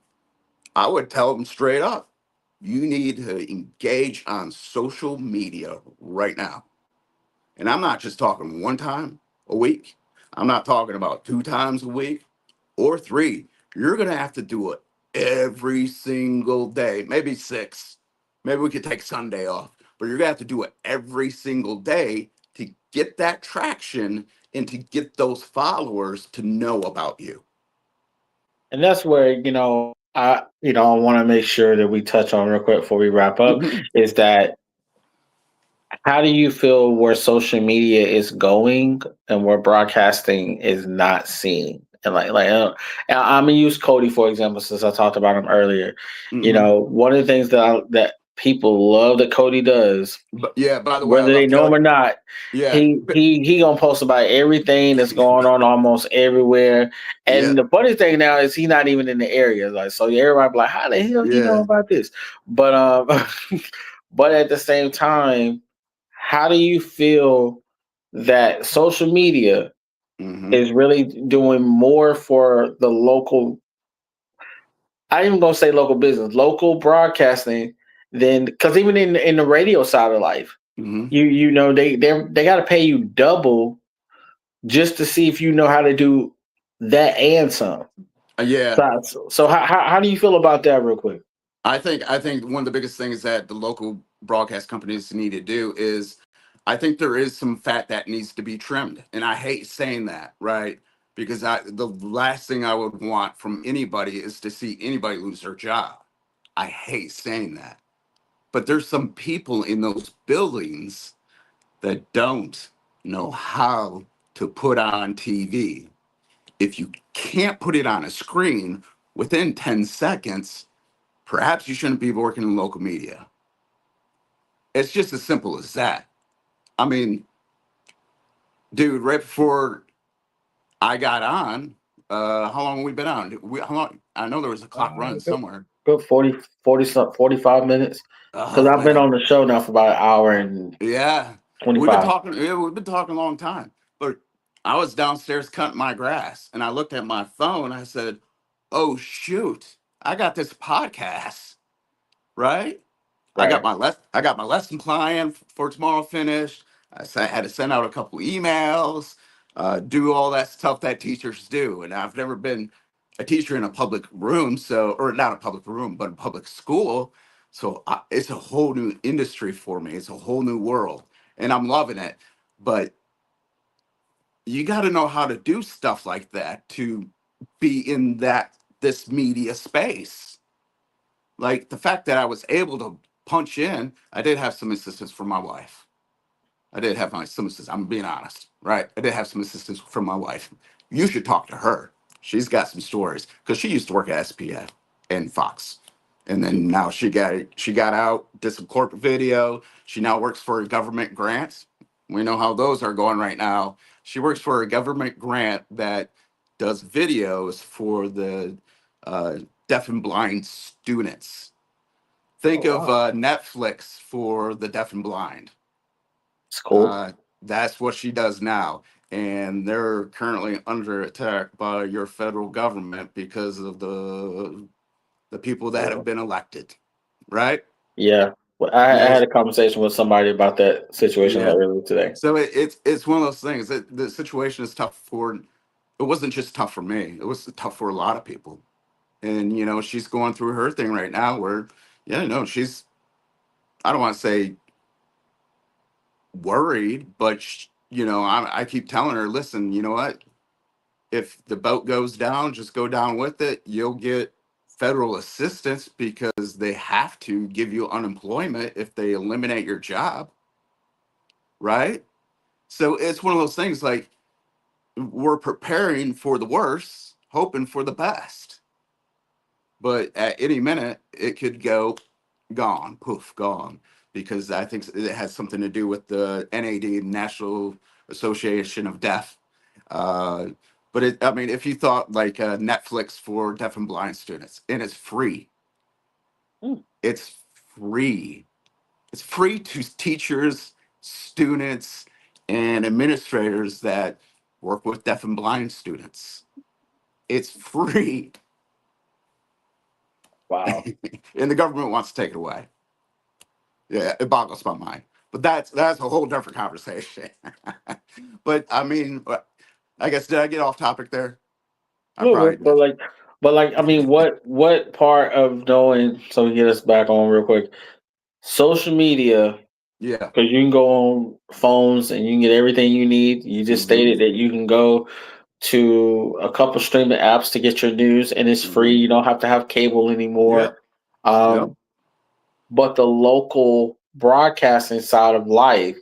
I would tell them straight up, you need to engage on social media right now. And I'm not just talking one time a week. I'm not talking about 2 times a week or three. You're going to have to do it every single day, maybe six. Maybe we could take Sunday off, but you're going to have to do it every single day to get that traction and to get those followers to know about you. And that's where, I want to make sure that we touch on real quick before we wrap up Mhm. is that how do you feel where social media is going and where broadcasting is not seen? And and I'm gonna use Cody for example, since I talked about him earlier. Mhm. One of the things that people love that Cody does, But yeah, by the way, I whether they love know him Cody. or not, Yeah. he gonna post about everything that's going on almost everywhere. Yeah. And the funny thing now is he's not even in the area. Like, so everybody be like, how the hell you know Yeah. about this? But but at the same time, how do you feel that social media Hmm. is really doing more for the local? I ain't even gonna say local business, local broadcasting, than because even in the radio side of life, Hmm. they got to pay you double just to see if you know how to do that and some. Yeah. So how do you feel about that, real quick? I think one of the biggest things that the local broadcast companies need to do is I think there is some fat that needs to be trimmed. And I hate saying that, right? Because the last thing I would want from anybody is to see anybody lose their job. I hate saying that. But there's some people in those buildings that don't know how to put on TV. If you can't put it on a screen within 10 seconds, perhaps you shouldn't be working in local media. It's just as simple as that. I mean, dude, right before I got on, how long have we been on? How long? I know there was a clock running Good, somewhere. good 45 minutes. Because Oh I've been on man, the show now for about an hour and yeah, we've been 25. talking. Yeah, we've been talking a long time. But I was downstairs cutting my grass, and I looked at my phone. I said, "Oh shoot, I got this podcast, right?" Right. I got my lesson plan for tomorrow finished. Had to send out a couple emails, do all that stuff that teachers do. And I've never been a teacher in a public room, so or not a public room, but a public school. So it's a whole new industry for me. It's a whole new world, and I'm loving it. But you got to know how to do stuff like that to be in this media space. Like the fact that I was able to punch in, I did have some assistance from my wife. I did have some assistance. I'm being honest, right? I did have some assistance from my wife. You should talk to her. She's got some stories because she used to work at SPF and Fox, and then now she got out, did some corporate video. She now works for a government grant. We know how those are going right now. She works for a government grant that does videos for the uh, deaf and blind students. Oh Think of wow. Netflix for the deaf and blind. It's cool. Uh, that's what she does now. And they're currently under attack by your federal government because of the people that have Well, been elected, right? yeah. Well, I Yes. had a conversation with somebody about that situation Yeah. earlier today. So it's one of those things that the situation is tough for. It wasn't just tough for me. It was tough for a lot of people. And she's going through her thing right now where, yeah, no, she's. I don't want to say worried, but I keep telling her, listen, you know what? If the boat goes down, just go down with it. You'll get federal assistance because they have to give you unemployment if they eliminate your job, right? So it's one of those things like we're preparing for the worst, hoping for the best. But at any minute, it could go gone, poof, gone. Because I think it has something to do with the NAD, National Association of Deaf. Uh, but I mean, if you thought like Netflix for deaf and blind students, and it's free, Mm. it's free. It's free to teachers, students, and administrators that work with deaf and blind students. It's free, Wow. and the government wants to take it away. Yeah, it boggles my mind. But that's a whole different conversation. But I mean, I guess did I get off topic there? I No, probably but did. I mean, what part of knowing? So we get us back on real quick. Social media, Yeah. because you can go on phones and you can get everything you need. You just Mm-hmm. stated that you can go to a couple streaming apps to get your news, and it's free. Mm-hmm. You don't have to have cable anymore. Yep. Yep. Um, but the local broadcasting side of life,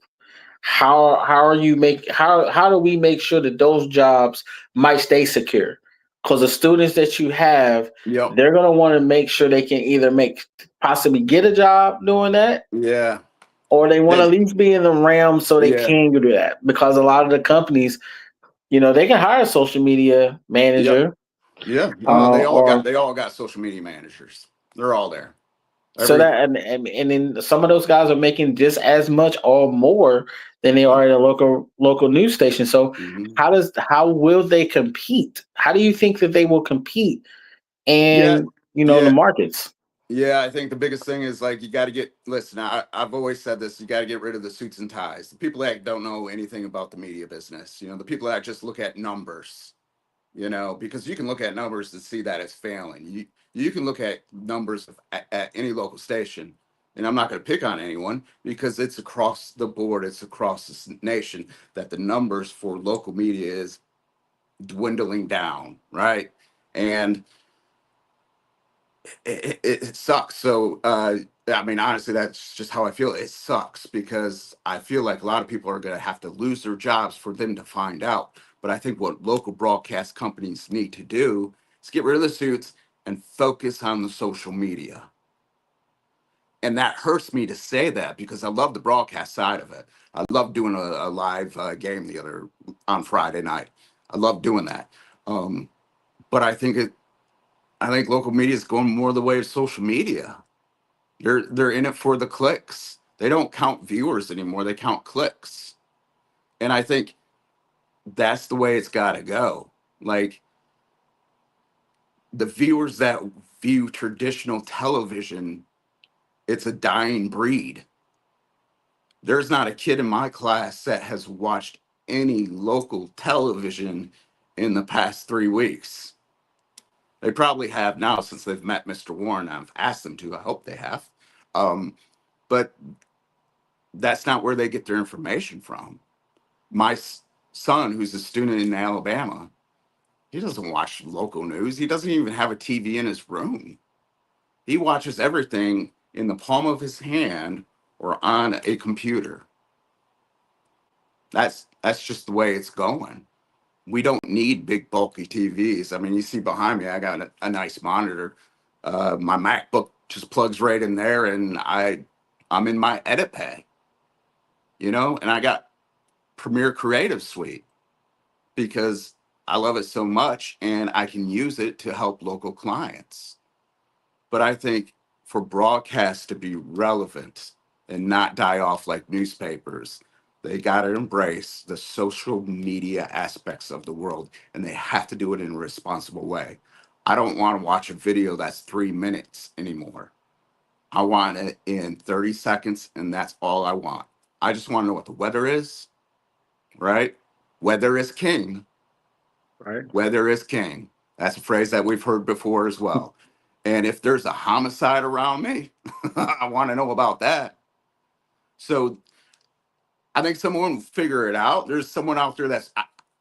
how do we make sure that those jobs might stay secure? Because the students that you have, Yep. they're gonna want to make sure they can either make possibly get a job doing that, Yeah. or they want to at They, least be in the realm so they yeah. can do that. Because a lot of the companies, they can hire a social media Yep. manager, Yeah. No, or they all got social media managers. They're all there. so Every that and then some of those guys are making just as much or more than they Yep. are at a local news station. So Hmm. how will they compete? How do you think that they will compete Yeah. in the Yeah. markets? Yeah, I think the biggest thing is like you got to get. Listen, I've always said this. You got to get rid of the suits and ties. The people that don't know anything about the media business. The people that just look at numbers. Because you can look at numbers to see that it's failing. You can look at numbers at any local station, and I'm not going to pick on anyone because it's across the board. It's across this nation that the numbers for local media is dwindling down, right? And it sucks. So, I mean, honestly, that's just how I feel. It sucks because I feel like a lot of people are going to have to lose their jobs for them to find out. But I think what local broadcast companies need to do is get rid of the suits and focus on the social media. And that hurts me to say that because I love the broadcast side of it. I love doing a live game the other on Friday night. I love doing that. Um, but I think local media is going more the way of social media. They're in it for the clicks. They don't count viewers anymore. They count clicks. And I think that's the way it's got to go. Like the viewers that view traditional television, it's a dying breed. There's not a kid in my class that has watched any local television in the past 3 weeks. They probably have now since they've met Mr. Warren. I've asked them to. I hope they have. But that's not where they get their information from. My son, who's a student in Alabama, he doesn't watch local news. He doesn't even have a TV in his room. He watches everything in the palm of his hand or on a computer. That's just the way it's going. We don't need big bulky TVs. I mean, you see behind me, I got a nice monitor. My MacBook just plugs right in there, and I'm in my edit pay, and I got Premiere Creative Suite because I love it so much and I can use it to help local clients. But I think for broadcast to be relevant and not die off like newspapers, they got to embrace the social media aspects of the world and they have to do it in a responsible way. I don't want to watch a video that's 3 minutes anymore. I want it in 30 seconds and that's all I want. I just want to know what the weather is, right? Weather is king. Right. Weather is king. That's a phrase that we've heard before as well. And if there's a homicide around me, I want to know about that. So I think someone will figure it out. There's someone out there that's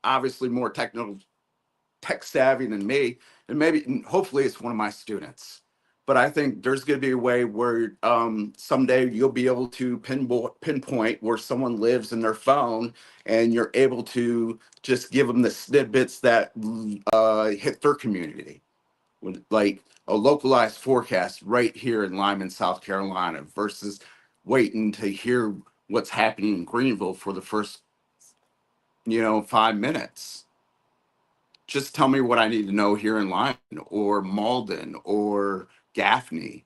obviously more technical, tech savvy than me. And maybe, hopefully, it's one of my students but I think there's going to be a way where someday you'll be able to pinpoint where someone lives in their phone, and you're able to just give them the snippets that hit their community, like a localized forecast right here in Lyman, South Carolina, versus waiting to hear what's happening in Greenville for the first 5 minutes. Just tell me what I need to know here in Lyman or Malden or Gaffney,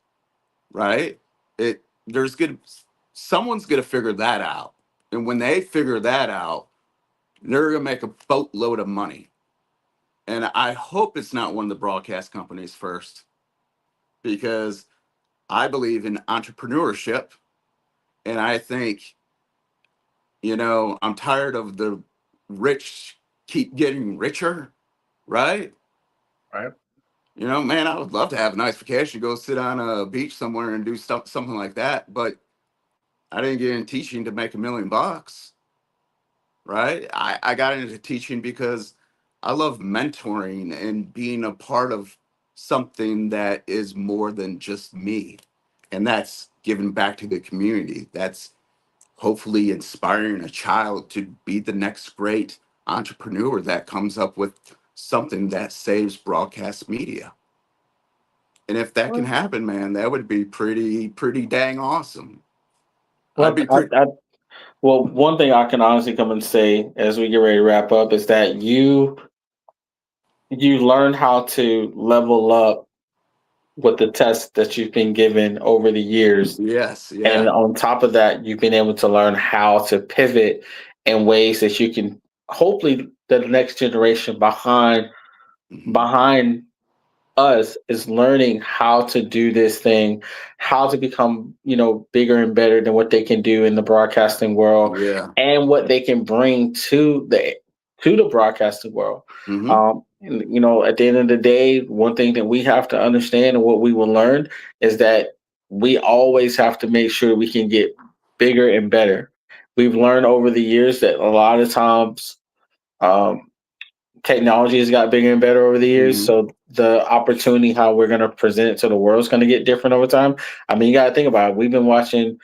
right? It there's good Someone's gonna figure that out. And when they figure that out, they're gonna make a boatload of money. And I hope it's not one of the broadcast companies first, because I believe in entrepreneurship, and I think, I'm tired of the rich keep getting richer, right? Right. Man, I would love to have a nice vacation, go sit on a beach somewhere and do something like that. But I didn't get into teaching to make $1 million, right? I got into teaching because I love mentoring and being a part of something that is more than just me. And that's giving back to the community. That's hopefully inspiring a child to be the next great entrepreneur that comes up with something that saves broadcast media. And if that can Well, happen, man, that would be pretty dang awesome. I'd well, be pretty. one thing I can honestly come and say as we get ready to wrap up is that you learn how to level up with the tests that you've been given over the years. Yes, And yeah. on top of that, you've been able to learn how to pivot in ways that you can hopefully the next generation Hmm. behind us is learning how to do this thing, how to become, bigger and better than what they can do in the broadcasting world Yeah. and what they can bring to the broadcasting world. Hmm. And, at the end of the day, one thing that we have to understand and what we will learn is that we always have to make sure we can get bigger and better. We've learned over the years that a lot of times um, technology has got bigger and better over the years. Hmm. So the opportunity, how we're going to present it to the world, is going to get different over time. I mean, you got to think about it. We've been watching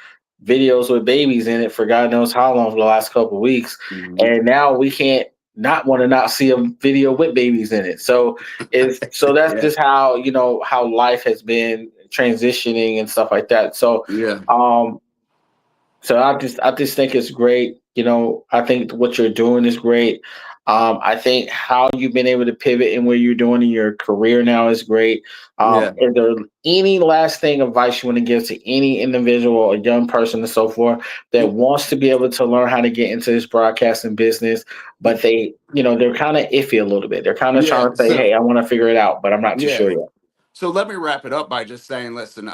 videos with babies in it for God knows how long for the last couple of weeks, Hmm. and now we can't not want to not see a video with babies in it. So that's Yeah. just how life has been transitioning and stuff like that. Yeah. Um, so I just think it's great. I think what you're doing is great. I think how you've been able to pivot and where you're doing in your career now is great. Yeah. Is there any last thing advice you want to give to any individual or young person and so forth that wants to be able to learn how to get into this broadcasting business, but they're kind of iffy a little bit. They're kind of Yeah. trying to say, hey, I want to figure it out, but I'm not too Yeah. sure yet. So let me wrap it up by just saying, listen,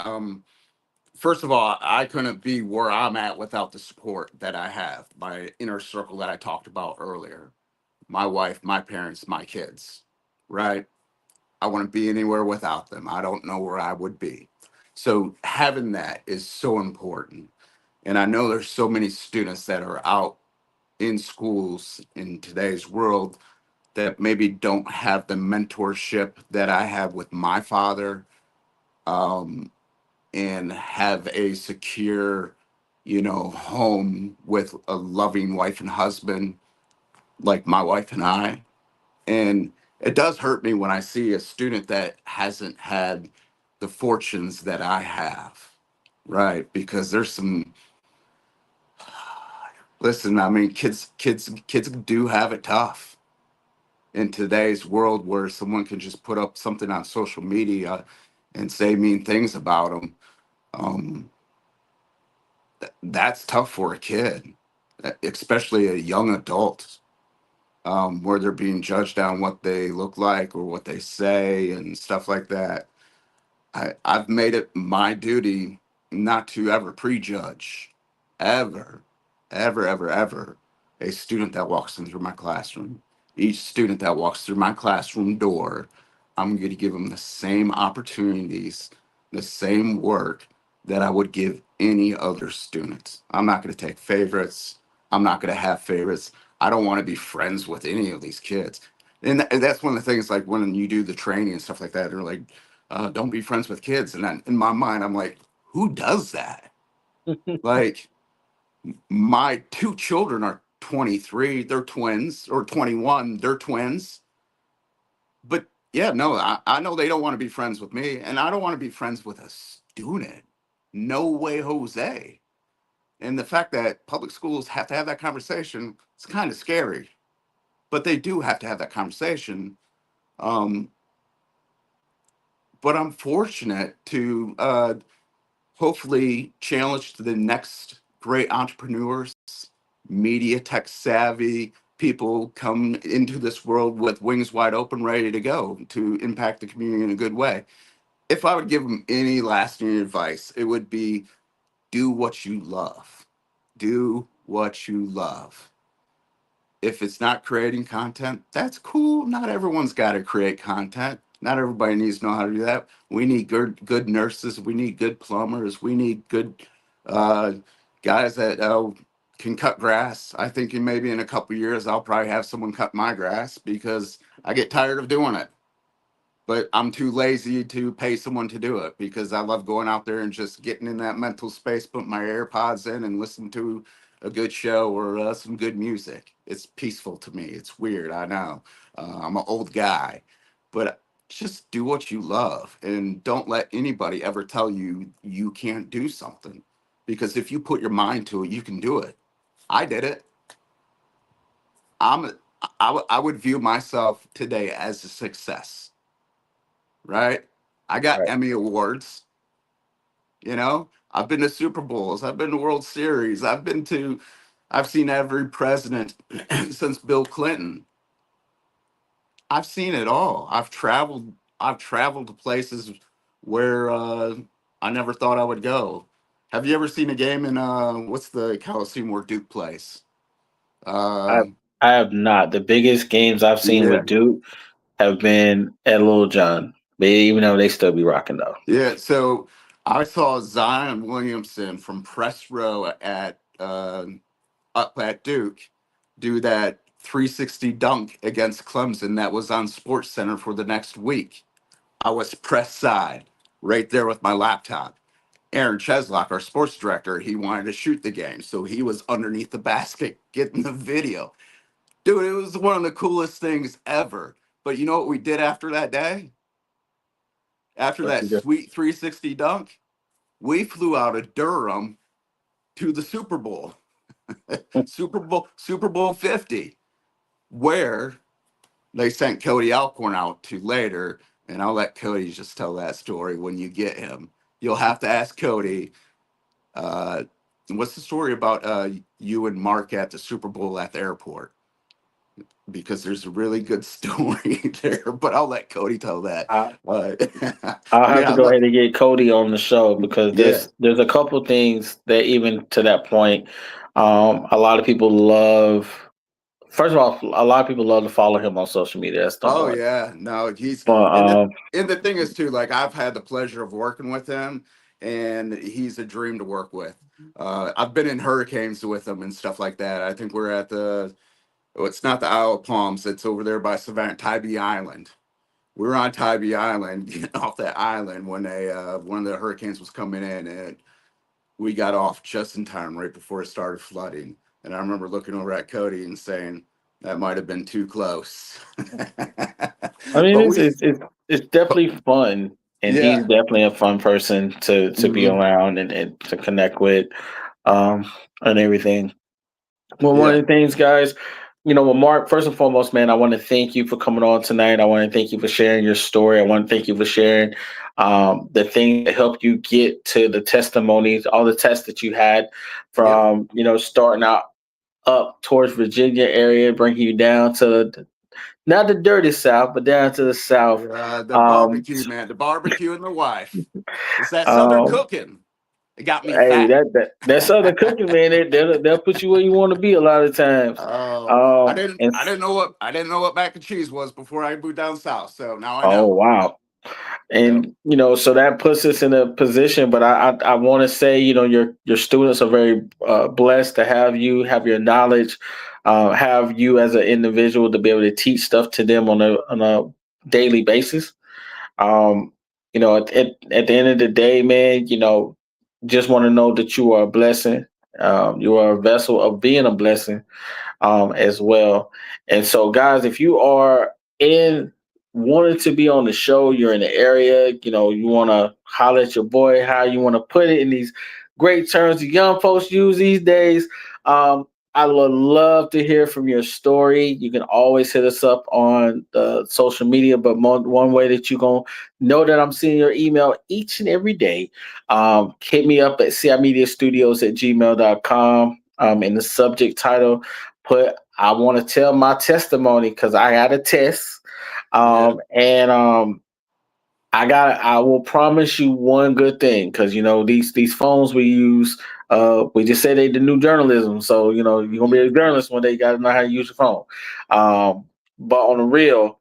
first of all, I couldn't be where I'm at without the support that I have, my inner circle that I talked about earlier. My wife, my parents, my kids, right? I wouldn't be anywhere without them. I don't know where I would be. So having that is so important. And I know there's so many students that are out in schools in today's world that maybe don't have the mentorship that I have with my father, um, and have a secure, home with a loving wife and husband like my wife and I. And it does hurt me when I see a student that hasn't had the fortunes that I have, right? Because there's some, listen, I mean, kids do have it tough in today's world, where someone can just put up something on social media and say mean things about them. Um, that's tough for a kid, especially a young adult, where they're being judged on what they look like or what they say and stuff like that. I've made it my duty not to ever prejudge, ever, ever, a student that walks in through my classroom. Each student that walks through my classroom door, I'm going to give them the same opportunities, the same work that I would give any other student. I'm not going to take favorites. I'm not going to have favorites. I don't want to be friends with any of these kids. And that's one of the things, like when you do the training and stuff like that, they're like, don't be friends with kids. And then in my mind, I'm like, who does that? Like, my two children are 23, they're twins, or 21, they're twins. But yeah, no, I know they don't want to be friends with me, and I don't want to be friends with a student. No way, Jose. And the fact that public schools have to have that conversation, it's kind of scary. But they do have to have that conversation. Um, but I'm fortunate to hopefully challenge the next great entrepreneurs, media tech savvy people come into this world with wings wide open, ready to go to impact the community in a good way. If I would give them any lasting advice, it would be do what you love. Do what you love. If it's not creating content, that's cool. Not everyone's got to create content. Not everybody needs to know how to do that. We need good nurses. We need good plumbers. We need good uh, guys that can cut grass. I think maybe in a couple years, I'll probably have someone cut my grass because I get tired of doing it, but I'm too lazy to pay someone to do it because I love going out there and just getting in that mental space, put my AirPods in and listen to a good show or some good music. It's peaceful to me. It's weird, I know. I'm an old guy, but just do what you love and don't let anybody ever tell you you can't do something, because if you put your mind to it, you can do it. I did it. I'm a, I would view myself today as a success, right? I got Right. Emmy Awards, you know. I've been to Super Bowls, I've been to World Series, I've seen every president since Bill Clinton. I've seen it all. I've traveled to places where I never thought I would go. Have you ever seen a game in what's the Coliseum where Duke plays? I Um, I have not. The biggest games I've seen yeah. with Duke have been at Little John, but even though they still be rocking though. Yeah, so I saw Zion Williamson from press row at up at Duke do that 360 dunk against Clemson that was on Sports Center for the next week. I was press side right there with my laptop. Aaron Cheslock, our sports director, he wanted to shoot the game, so he was underneath the basket getting the video. Dude, it was one of the coolest things ever. But you know what we did after that day? After What that you do? sweet 360 dunk, we flew out of Durham to the Super Bowl, Super Bowl 50, where they sent Cody Alcorn out to later. And I'll let Cody just tell that story when you get him. You'll have to ask Cody, uh, what's the story about you and Mark at the Super Bowl at the airport? Because there's a really good story there, but I'll let Cody tell that. I, Uh, I'll but have yeah, to go ahead and get Cody on the show because yeah. there's a couple things that even to that point, a lot of people love. First of all, a lot of people love to follow him on social media. That's number Oh one. yeah, no, he's But and the thing is too, like I've had the pleasure of working with him, and he's a dream to work with. I've been in hurricanes with him and stuff like that. I think we're at the oh, it's not the Isle of Palms. It's over there by Savannah, Tybee Island. We were on Tybee Island, getting off that island when one of the hurricanes was coming in, and we got off just in time, right before it started flooding. And I remember looking over at Cody and saying, "That might have been too close." I mean, But we, it's but definitely fun, and he's yeah, definitely a fun person to be hmm around and to connect with, um, and everything. Well, one yeah, of the things, guys, well, Mark, first and foremost, man, I want to thank you for coming on tonight. I want to thank you for sharing your story. I want to thank you for sharing the things that helped you get to the testimonies, all the tests that you had yep. from, starting out up towards Virginia area, bringing you down to not the dirty South, but down to the South. The Um, barbecue, man, the barbecue and the wife. It's that Southern um, cooking. It got me Hey, fat. that Southern cooking, man, they'll put you where you want to be a lot of times. Oh, And I didn't know what mac and cheese was before I moved down south. So now I oh know. wow, Yep. and so that puts us in a position. But I want to say, your students are very blessed to have you, have your knowledge, have you as an individual to be able to teach stuff to them on a daily basis. Um, At the end of the day, man, just want to know that you are a blessing. You are a vessel of being a blessing as well. And so, guys, if you are in wanting to be on the show, you're in the area, you want to holler at your boy, how you want to put it in these great terms the young folks use these days. Um, I would love to hear from your story. You can always hit us up on the social media, but one way that you're going to know that I'm seeing your email each and every day, hit me up at cimediastudios at gmail.com. In the subject title, put I want to tell my testimony because I got a test. Yeah. And I will promise you one good thing because these phones we use, we just say they the new journalism. So you're gonna be a journalist one day. You gotta know how to use your phone. But on the real,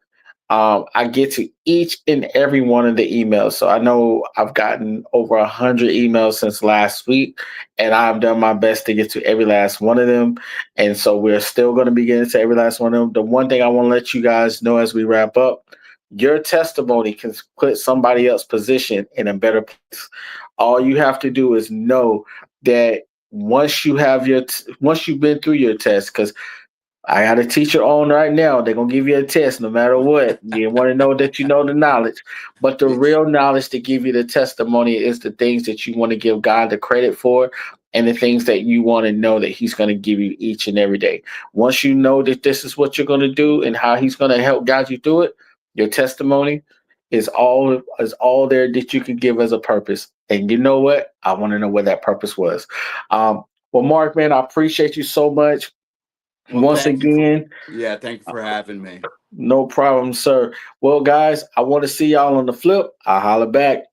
I get to each and every one of the emails. So I know I've gotten over 100 emails since last week, and I've done my best to get to every last one of them. And so we're still going to be getting to every last one of them. The one thing I want to let you guys know as we wrap up, your testimony can put somebody else's position in a better place. All you have to do is know that once you've been through your test, because I got a teacher on right now. They're gonna give you a test no matter what. You want to know that you know the knowledge, but the real knowledge to give you the testimony is the things that you want to give God the credit for, and the things that you want to know that He's going to give you each and every day. Once you know that this is what you're going to do and how He's going to help guide you through it, your testimony is all there that you can give as a purpose. And you know what? I want to know what that purpose was. Well, Mark, man, I appreciate you so much. Well, Once again, thank you for having me. no problem, sir. Well, guys, I want to see y'all on the flip. I'll holler back.